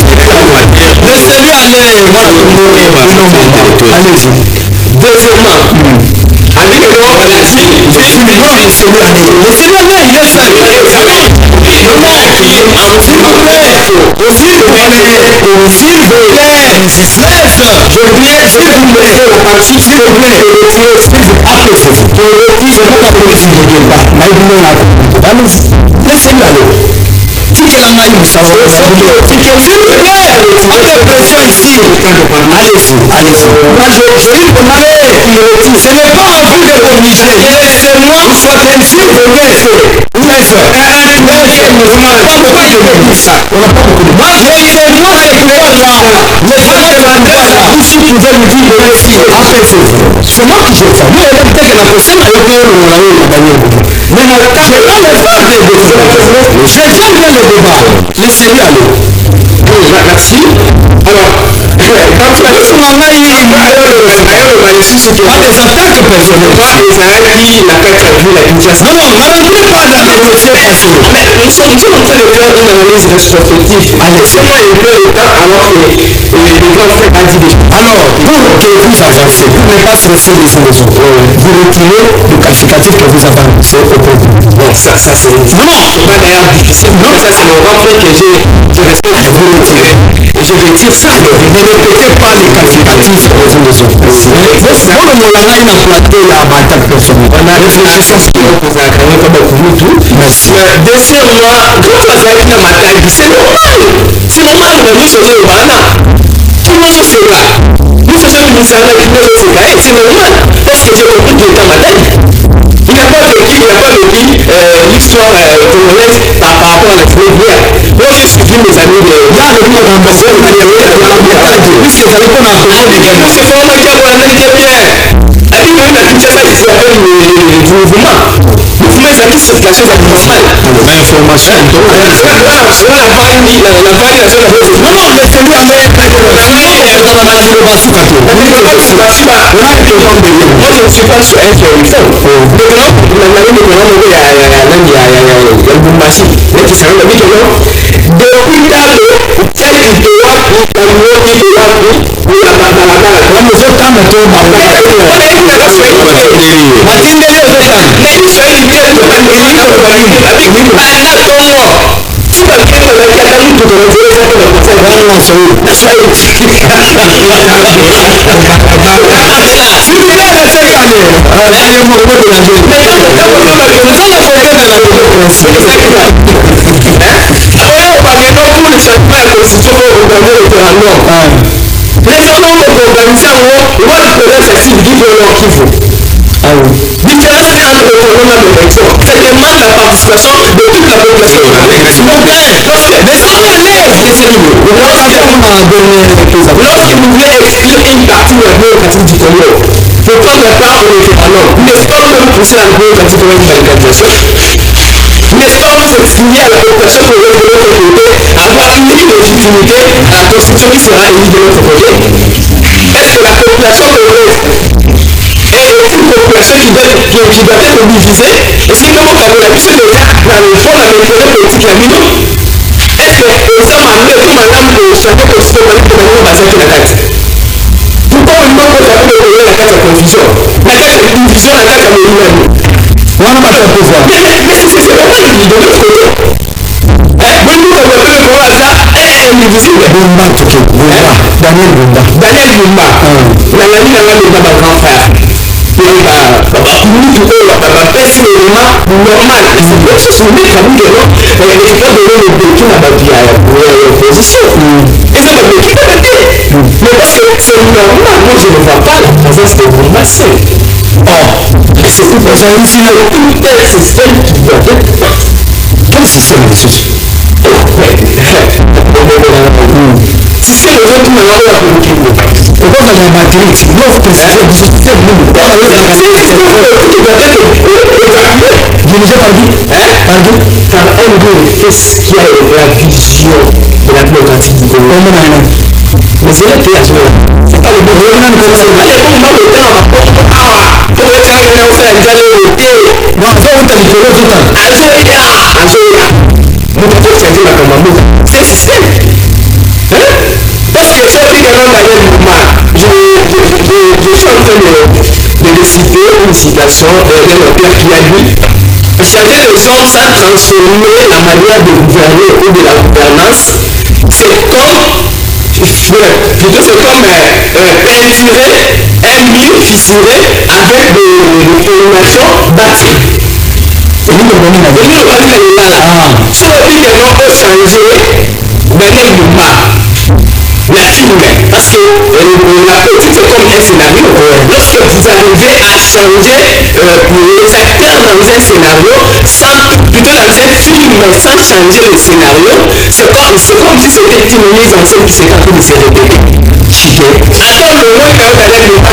Laissez-lui aller. Allez-y. Deuxièmement, avec le nom de la laissez-lui aller. Laissez-lui aller, il est seul. S'il vous plaît. S'il vous plaît. Je viens, s'il vous plaît. S'il vous plaît. Laissez-lui aller. Ticket la main, vous savez. Ticket, s'il vous plaît. Pas de pression ici. Allez-y. Moi, je dis que ce n'est pas à vous de corriger. Laissez-moi soit s'il vous plaît. Pourquoi je veux dire ça? Moi, laissez-moi écouter là. Ici, vous pouvez me dire ici. C'est moi qui gère ça. Moi, je vais peut-être la personne à mais je n'ai pas le faire des débats. Je tiens bien le débat. Laissez-lui aller. Merci. Alors, quand tu as dit son anaï, pas des attaques personnelles. Pas Israël qui n'a pas traduit la Kinshasa. Non, n'entrez pas dans les dossiers passés. Mais nous sommes en train de faire une analyse rétrospective. Laissez-moi un peu le temps alors que les grands frères a dit. Alors, pour que vous avancez, pour ne pas stresser les émotions, vous retirez le qualificatif que vous avez annoncé au produit. Bon, ça c'est pas d'ailleurs difficile. Non, ça c'est mon grand frère que je respecte. Vous retirez. Et je retire ça. Ne répétez pas les qualificatifs aux émotions. Bon, le Molana, il a planté la bataille personnelle. On a réfléchi sur ce qu'on peut faire comme beaucoup tout. Merci. Deuxièmement, quand vous avez la bataille, c'est normal. C'est normal de nous choisir le Molana. Tout le monde se fait là. Nous faisons une mise en œuvre qui nous se fait. C'est normal. Parce que j'ai compris qu'il est en bataille. Il n'a pas vécu l'histoire congolaise par rapport à la frontière. Moi, j'ai suivi mes amis de l'ambassadeur de puisque j'avais pas l'impression de nous se former qui a bien. Elle dit que la Kinshasa, il s'appelle le mouvement. Vous pouvez savoir cette situation normale. Information. La vague, la zone avec non, laissez-lui aller. Moi, je ne suis pas sur un téléphone. Lorsque vous voulez exclure une partie de la démocratie du Congo, il faut prendre part au référendum. Alors, n'est-ce pas même pousser un peu quand il faut une barricadisation? N'est-ce pas même s'exprimer à la population que de l'autre côté, avoir une légitimité à la constitution qui sera émise de l'autre côté? Est-ce que la population congolaise est une population qui doit être mobilisée? Et si comme on a puisque déjà dans le fond la méthode politique la mino, est-ce que nous sommes amenés comme madame de changer constitution pour nous passer la carte? Pourquoi on demande qu'on appelle la carte à confusion? La carte à confusion, la carte à mouvement. On n'a pas de pouvoir. Mais c'est vraiment de l'autre côté. Bon, nous avons fait le pouvoir ça, indivisible. Bumba, Daniel Bumba. Daniel Bumba. La famille n'a pas de grand frère. Nous, personnellement, normal. C'est pour ça que nous avons dit que il faut donner le béquin à l'opposition. Et ça va le béquin à la mais parce que c'est normal, moi je ne vois pas la présence de Bumba seul. Or, c'est tout pour ça, ici, tout tel système qui doit être. Quel système de suite? Si c'est le retour maintenant de la politique, pourquoi dans la Madrid, l'offre de système du système, nous, dans la dirigé par qui? Pardon? Car MD, qu'est-ce qui a la vision de la démocratie du Congo? Mais c'est le théâtre. C'est pas le bon gouvernement de Congo. Allez, comme moi, le temps, pour le faire, on fait un dialogue. Bon, on fait un dialogue tout le temps. Algérie. Nous devons changer la commande. C'est le système. Parce que j'ai dit que Daniel Bumba, je suis en train de citer une citation d'un auteur qui a dit changer les gens sans transformer la manière de gouverner ou de la gouvernance, c'est comme peinturer un mur fissuré avec des formations bâties. Et nous devons là. Si on dit que l'on peut changer Daniel Bumba, la film, parce que la politique c'est comme un scénario. Lorsque vous arrivez à changer les acteurs dans un scénario, plutôt dans un film, sans changer le scénario, c'est comme si c'était une mise en scène qui s'est en train de se répéter. Attends le moment quand Daniel Bumba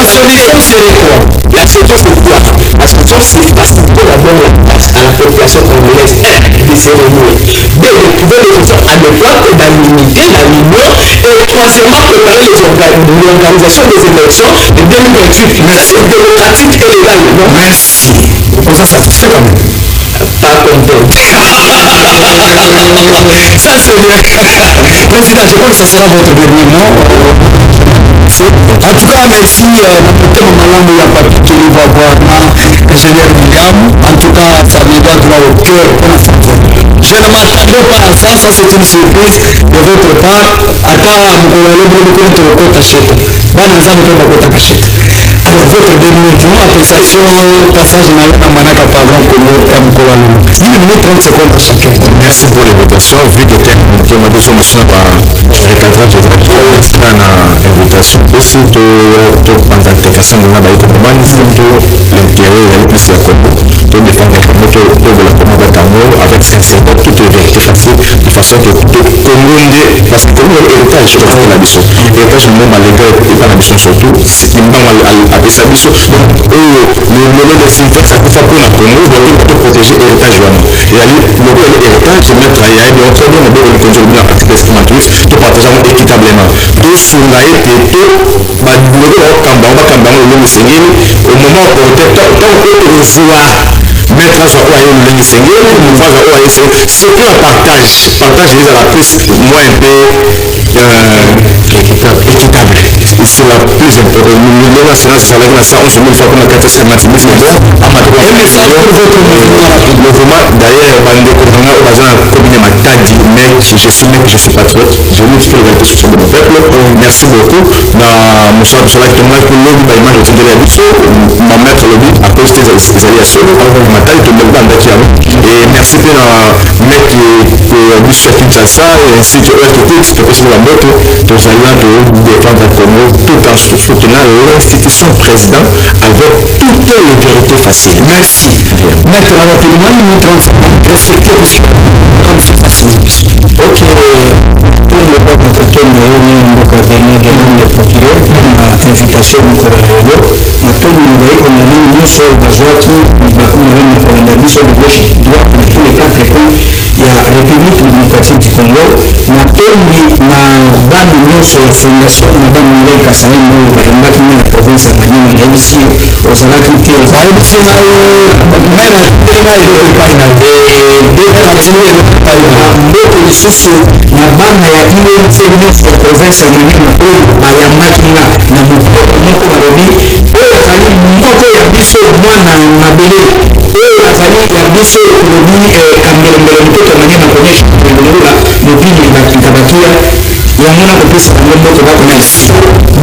la solution c'est quoi? La solution c'est faciliter d'abord la tâche à la population congolaise de se renouer, de trouver les solutions adéquates dans l'unité, dans l'union, et troisièmement préparer l'organisation des élections de 2028. Merci démocratique et légal. Merci. Vous êtes satisfait quand même? Pas content. Ça c'est bien. Président, je pense que ce sera votre dernier mot. En tout cas, merci. Notre maman il n'y a pas pu qu'il va voir ingénieur William. En tout cas, ça me va droit au cœur pour la santé. Je ne m'attendais pas à ça. Ça, c'est une surprise de votre part. Alors, votre dernier mot, appréciation, passage dans la Manaka Pavon, Congo et Mkolalo. 1 minute 30 secondes à chacun. Merci pour l'invitation. Vu que tu as dit son machin par recadrage de l'invitation. Aussi, tu as l'intégration de la Baïkoman, surtout l'intérêt et plus la Congo. Tu défends la Congo de la Congo avec sincérité, toute vérité facile, de façon que tout Congo, parce que Congo est héritage, je comprends la mission. Héritage, le monde malgré et pas la mission surtout, c'est une banque à sa mission. Donc, le modèle de Sylvain, ça peut faire pour la Congo, pour protéger l'héritage. Et le héritage, c'est mettre à y aller, on peut bien le contrôle de la pratique estimative, tout partageant équitablement. Tout sur la été, tout, le moment où on peut mettre ça au aïe le Seigneur, nous va au aïe c'est que la partage à la plus moins un peu équitable. C'est la plus importante. Nous l'assurance ça avec la 111 000 fois comme la 450 000 un message pour votre mouvement d'ailleurs bande de commune au bazar commune Matadi mais je suis patriote je lutte pour l'égalité sociale de mon peuple. Merci beaucoup. Na Moussa Touma pour l'homme de l'image de la Bisso, ma maître le but, après c'était Zaliasso, ma taille de Melba Ndakiam. Et merci pour mettre le bus à Kinshasa et ainsi de tout, c'est possible la moto, tout ça là de défendre Congo, tout en soutenant l'institution président avec toutes les vérités faciles. Merci. Maître rapidement, nous respecter comme c'est facile. Ok, pour le peuple africain, nous avons gagné des noms de procureurs, invitation au Corée, maintenant nous voyons qu'on a mis une seule bazoaki, nous avons mis sur le gauche droit dans tous les quatre coins. Il y a la République démocratique du Congo, maintenant na bande nyonso ya fondation madame Mireille Kassaï mo bayambaki na province ya Maniema na ici ozalaki te Baïbisi na même tellement il est pas na mboka lisusu na bana ya INC nyonso ya province ya Maniema oyo bayambaki nga na mokolo moko balobi oyo azali moko ya biso mwana mabele oyo azali ya biso lobi kambelembele mtoto ya Maniema konyesha kulungula mobili bakia yango na kopesa bango mboka bakona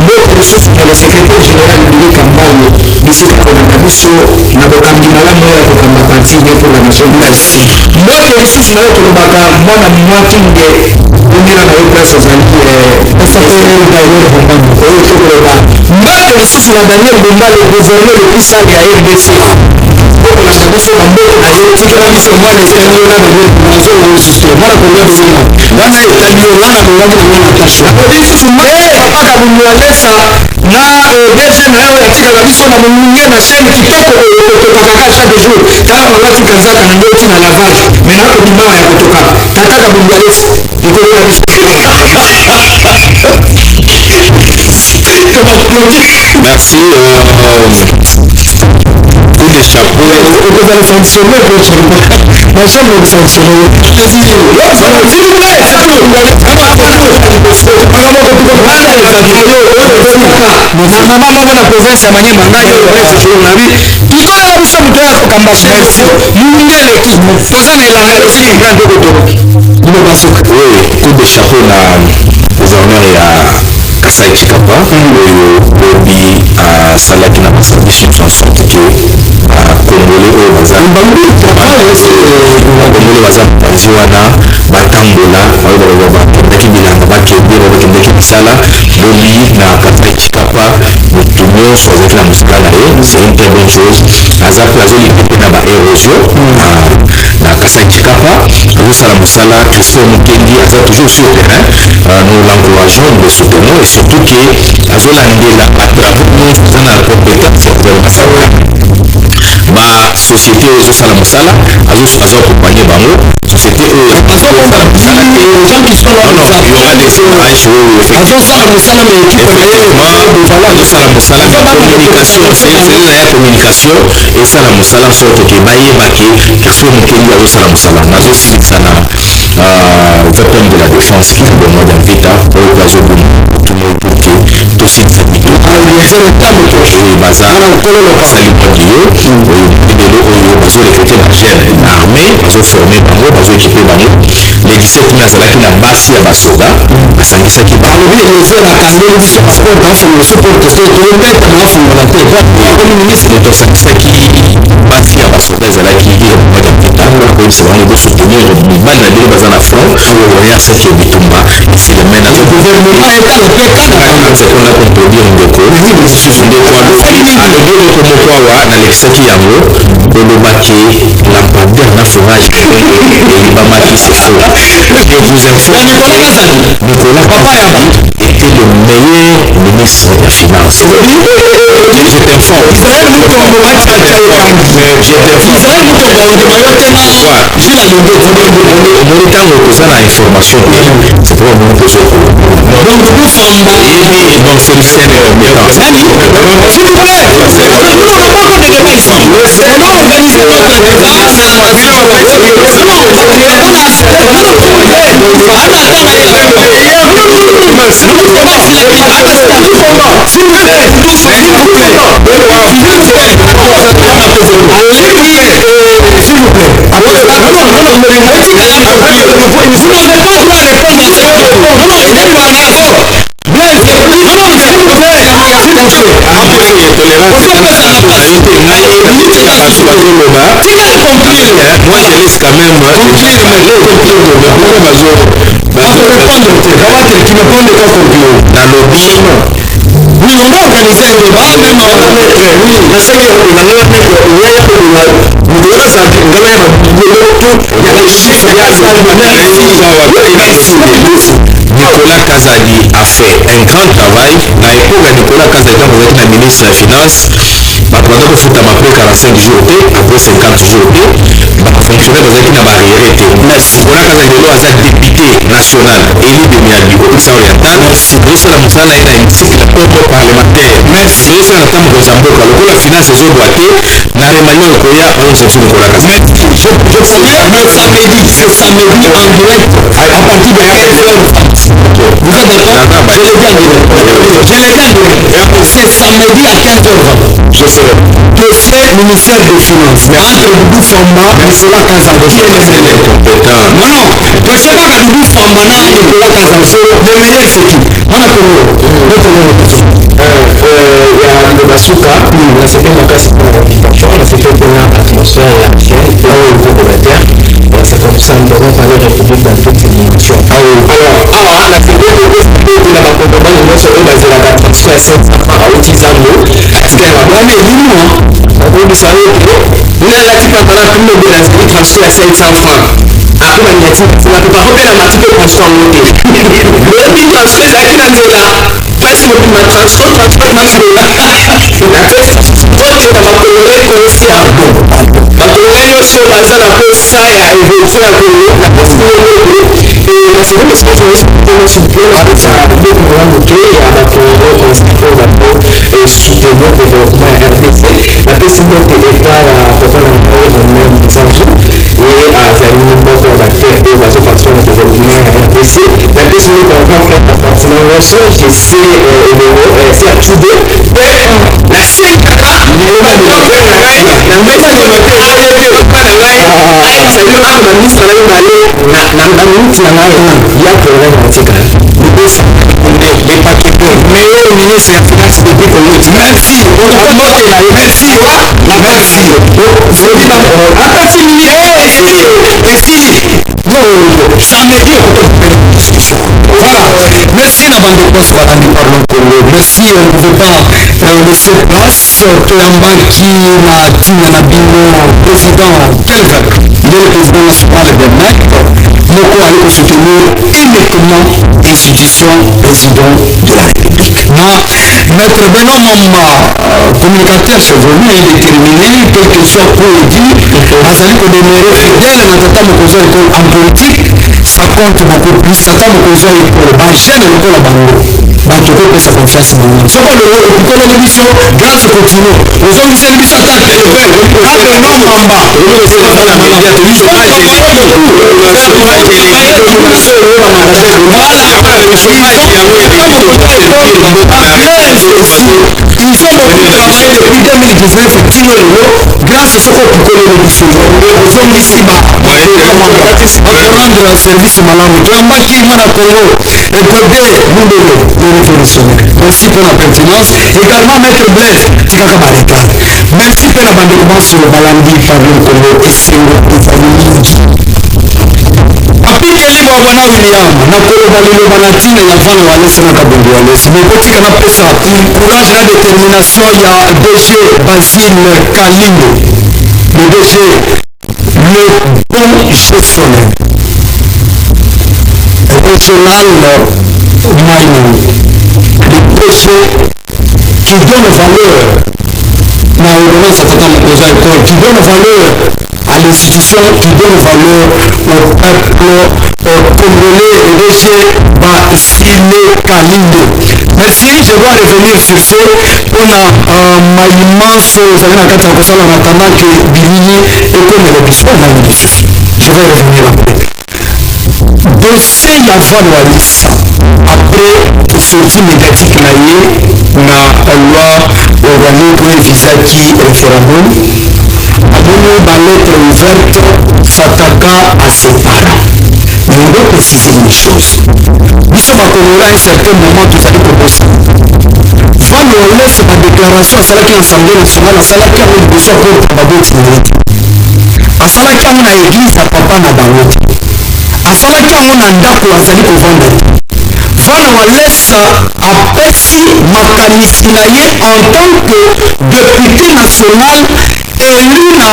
mboka lisusu na le secrétaire général Billy Kambayo bisika kolanda biso na bokambi malamu oyo ya kokamba parti ne pour la nation merci mboka lisusu nayo tolobaka mwana mwakinge omela na yo place ozali oyo tokoloba mboka lisusu na Daniel Bemba le gouverneur le plus sale ya RDC okolanda biso bamboka na ye tikela biso mwana etelio na mwana kolabisima wana etelio wana kolabisima papa kabundu alesa na DG na yo yatikaka biso na molunge na chaîne kitoko okotokaka chaque jour tala olati kanzaka na nde otina lavage me na kobimbawa ya kotoka tata kabundu alesa ekolela biso merci. Coup de chapeau. On peut aller sanctionner pour ce moment. Ma chambre est sanctionnée. Mama na province ya Maniema ngai nabi tutola biso muto ya kokamba merci mungeleki toza na elanga esili ngande kotoki dilo basuka oui coup de chapeau na gouverneur ya Kasai Chikapa oyo lobi asalaki na baservice nyonso en sorte ke bakongole oyo bakongole baza mopanzi wana batambola bakendaki bilanga bakendaki misala lobi na Kasai Chikapa motu nyonso azalaki na mosala na ye c'est une très bonne chose aza mpe azoliki mpe na baérosion na Kasai Chikapa azosala mosala Christophe Mukendi aza toujours sur terrain nous l'encourageons nous le soutenons et surtout que azolandela batraveux nyonso aza na compétence ya kozala masala basociété oyo ezosala mosala azoaccompagne bango société oyo azosala mosala te il y aura des images oyo effectivement azosala mosala na communication cellule ya communication esala mosala sorte ke bayebake Christophe Mukendi azosala mosala nazosilisa na VPM de la défense qui est le mois d'invita oyo mpe azoboma otumo pour que tosilisa bito oyo baza basali mwangi yo oyo bibelo oyo bazorekrute na jeune na armée bazoforme bango bazoekipe bango le 17 mai azalaki na basi ya basoda asangisaki balobi eleveur akangeli biso passeport bafungola support te tolobeta maafungola te ministre tosangisaki basi ya basoda ezalaki moja mpita akoyebisa bango bosoutenir mibali na bino baza na front oya saki ya bitumba esileme na gouvernement etale mpe sekonda contredire ndeko alobi eloko moko awa nalekisaki yango olobaki lampadaire na forage eyibamaki sefo je vous informe Nicolas Kazali était le meilleur ministre des finances je t'informe omoni ntango toza na information te c'est pour omoni tozokolo donc c'est une compétence moi je laisse quand même dans le bien. Oui, on va organiser un débat, même Nicolas Kazadi a fait un grand travail. Na époque Nicolas Kazadi a été ministre des Finances. Pendant que vous avez 45 jours, après 50 jours, fonctionnaire dans une barrière. Nicolas Kazadi a été député national élu de Miami au Ouest oriental. Nous sommes dans un hémicycle parlementaire. Merci. Nous sommes dans Mozambique. La finance est boîtée. La réunion est Koya. On se fait Nicolas Kazadi. je samedi en direct à partir de 15h. Vous êtes d'accord? Je l'ai dit en direct. C'est samedi à 15h. Je serai. Dossier ministère des Finances. Entre Doudou Famba et Nicolas Kazadi. Qui est le compétent? Non, non. Dossier pas Doudou Famba et Nicolas Kazadi. Le meilleur c'est qui? On a connu. Il y a le Basuka. C'était mon cas pour l'habitation. C'était pour l'atmosphère et la chaîne. Là où il faut de la terre. C'est comme ça nous devons parler République dans toutes ses dimensions. Alors, la sécurité de la comportement de notre serait basée à la transfert à 700 francs à Otizambo. C'était un bon élément. Vous savez que nous avons dit qu'en parlant tout le monde de la sécurité transfert à 700 francs. Après, on a dit que la plupart de la matière transfert en monté. Le petit transfert, c'est qui dans là. Parce que ma transfert, là. D'accord? Quand on va colorer, aussi à bon. Bakoloreyo sio bazana kwa saa ya evolution ya la possibilité et la seconde expérience pour nous supporter la programme qui est à la constitution et soutenir le développement RDC la possibilité d'État à propos de même exemple et à faire une bonne d'acteur et la façon de développement RDC la possibilité d'avoir fait la participation qui c'est c'est attribué la CNCA Voilà, merci la bande de poste voilà, nous parlons Congo. Merci, on ne pouvait pas laisser place. Toyambaki na Tina Nabino, président Kelvin, il est le président national des maîtres. Moko allait pour soutenir uniquement institution président de la République. Maître Benoît Mamba, communicateur chez vous, il est déterminé, quelque chose pour le dire, Azali Kodemere, fidèle dans Tata Mokozo en politique, ça compte beaucoup plus. Tata Mokozo pour le banchène et le bango. Donc, tu peux sa confiance en nous. C'est pas le l'émission, grâce au continu. Nous sommes ici à l'émission à Tata Kelvin. Benoît Mamba. Ils ont beaucoup travaillé depuis 2019 grâce à ce qu'on peut connaître l'émission. Nous sommes ici pour rendre service malamu. Toyambaki mwana Congo, répondez Mundelo, le révolutionnaire. Merci pour la pertinence. Également Maître Blaise, Tikaka Bareka. Merci pour la bande de commence sur le Balandi par le Congo et c'est une famille. Apiki elimu bwana William na koloba liloba na ntina ya mfano wa Alesi na Kabundu wa Alesi bokotika na pesa courage na détermination ya DG Basile Kalingo le DG le bon gestionnaire régional mining le DG qui donne valeur na ordonnance à Tata Mokozo école qui donne valeur à l'institution, qui donne valeur au peuple congolais léger Basile Kalindo. Merci, je dois revenir sur ce. On a ma immense en attendant que Bilini et comme le biscuit, je vais revenir après. Dossier Yavan Wallis, après sortie médiatique na loi organique pour visa qui référendum. Abonne ma lettre ouverte s'attaqua à ses parents. Mais on doit préciser une chose. Nous sommes à Congo à un certain moment, tout ça est proposé. Van Wallace, ma déclaration à Salaki Assemblée nationale, à Salaki a besoin pour Babot. À asalaki yango na église ya papa na bango te, asalaki yango na ndako azali kovanda te. Vana Walesa apesi makanisi na ye en tant que député national élu na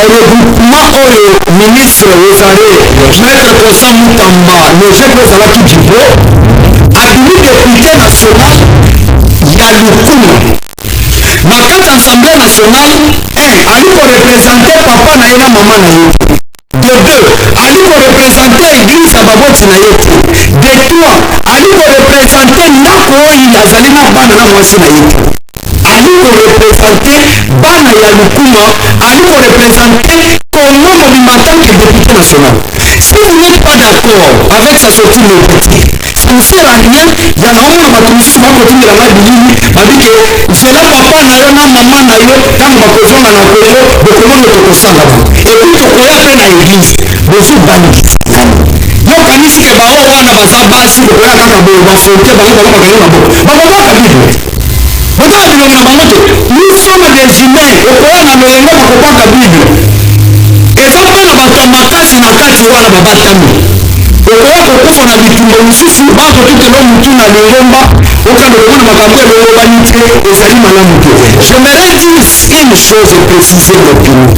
regroupement oyo ministre ezali maître Constant Mutamba loge mpe ezalaki jibo abimi député national ya Lukuma na kati assemblée nationale ali korepresente papa na ye na mama na ye. De deux, ali korepresente église ya baboti na ye te. De trois, ali korepresente ndako oyo azali na bana na mwasi na ye te. Ali korepresente bana ya Lukuma, ali korepresente Congo mobimba en tant que député national. Si vous n'êtes pas d'accord avec sa sortie médiatique, ça ne sert à rien. Il y a vraiment bato mosusu bakotinda na bilili babike nzela papa na yo na mama na yo ntango bakozonga na Kongo bokomono tokosala ba epuis tokoya mpe na église bozobangisa yokanisi ke bao wana baza basi bokoya kaka boye bafonte bango bakangi maboko bakobwaka bible botala bilongo na bango te nous sommes des humains okoya na loyengo bakobwaka bible eza mpe na bato ya makasi na kati wana babatami okoya kokufa na bitumba mosusu bakotutela mutu na lingomba okanga komona makambo elongobani te ezali malamu te. J'aimerais dire une chose et préciser l'opinion.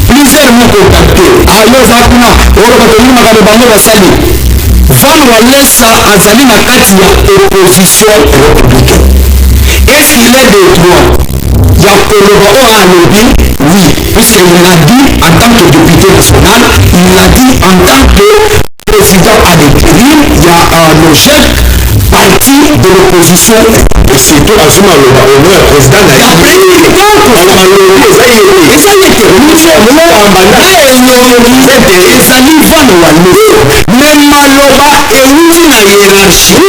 Plusieurs m'ont contacté ayo eza kuna oyo batongi makambo bango basali Van Walesa azali na kati ya opposition républicaine. Est-ce qu'il est de droit ya koloba oyo alobi? Oui, puisqu'il l'a dit en tant que député national, il l'a dit en tant que président à l'intérim, il y a le chef parti de l'opposition et surtout à ce moment-là, au moins président de la République. Mais maloba euti na hiérarchie.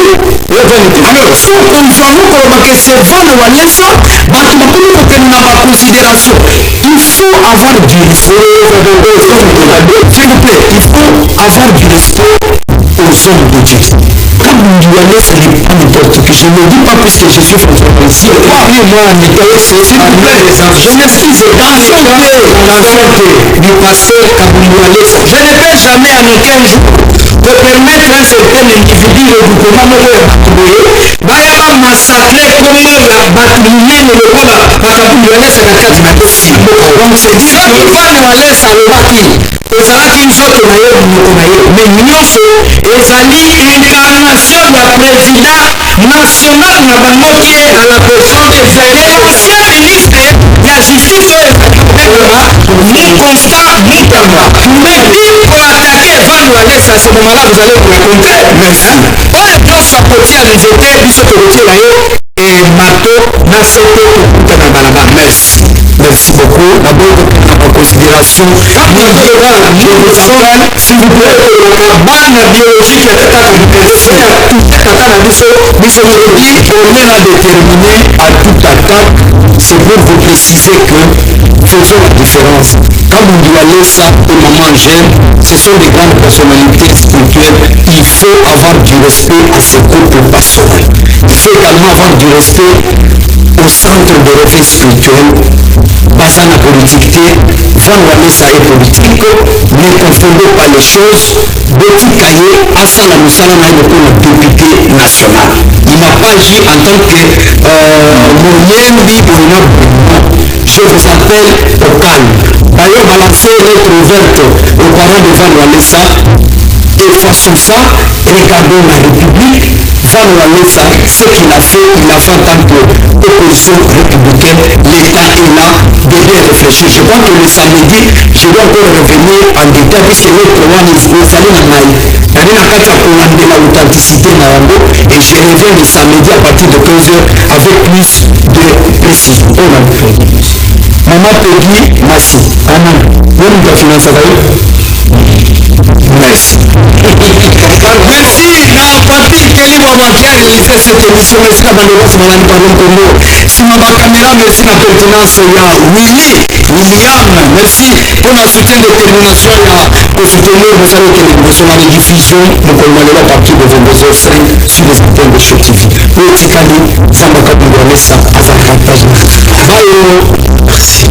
Alors, si on confirme que c'est Van Walesa, bato bakomi kokende na baconsidération. Il faut avoir du respect. S'il vous plaît, il faut avoir du respect aux hommes de Dieu. Quand vous Walesa n'est pas n'importe qui, je ne le dis pas puisque je suis François Président. Moi, s'il vous plaît, je m'excuse. Dans son du pasteur Kabou Walesa, je ne peux jamais en aucun jour de permettre un certain individu de regroupement baya massacrer comme la batoumienne le voilà Kabou Walesa na kati na dossier. Donc c'est dit que Van Walesa lobaki ezalaki nzoto na ye monoko na ye mais nyonso ezali incarnation ya président national na bango te à la personne ezali ancien ministre ya justice oyo ezali Constant Mutamba mais il faut attaquer Van Walesa à ce moment-là vous allez vous raconter merci oyo nyonso akotia nzete biso tokotiela ye mato na soto kokuta na balabala merci. Merci beaucoup. D'abord, en considération, s'il vous plaît, la biologique est on est là déterminé à toute attaque. C'est pour vous préciser que faisons la différence. Quand vous dites ça et maman j'aime, ce sont des grandes personnalités spirituelles. Il faut avoir du respect à ces couples passionnels. Il faut également avoir du respect au centre de réveil spirituel. Basana politique, Van Walesa est politique, ne confondez pas les choses. Beti Kaye, Asala Moussala Naïle pour le député national. Il n'a pas agi en tant que Mouyembi ou non. Je vous appelle au calme. D'ailleurs, balancez lettre ouverte aux parents de Van Walesa. Effaçons ça, regardons la République. Van Walesa, ce qu'il a fait en tant qu'opposition républicaine, l'État est là de bien réfléchir. Je crois que le samedi, je dois encore revenir en détail puisque notre one is Salé Namaï. Dans la carte pour l'authenticité et je reviens le samedi à partir de 15h avec plus de précision. Maman Peggy Massi. Amen. Vous nous financez merci. Merci. Patrick Kelly Wawa qui a réalisé cette émission. Merci à Banderos Malani Pardon Congo. Sur ma caméra, merci à la pertinence. Il y a William. Merci pour la soutien de détermination. Il y a pour soutenir vos salles de télévision à la diffusion. Donc on va aller à partir de 22h05 sur les antennes de Show TV. Politically, ça m'a capté de ça à sa campagne. Merci.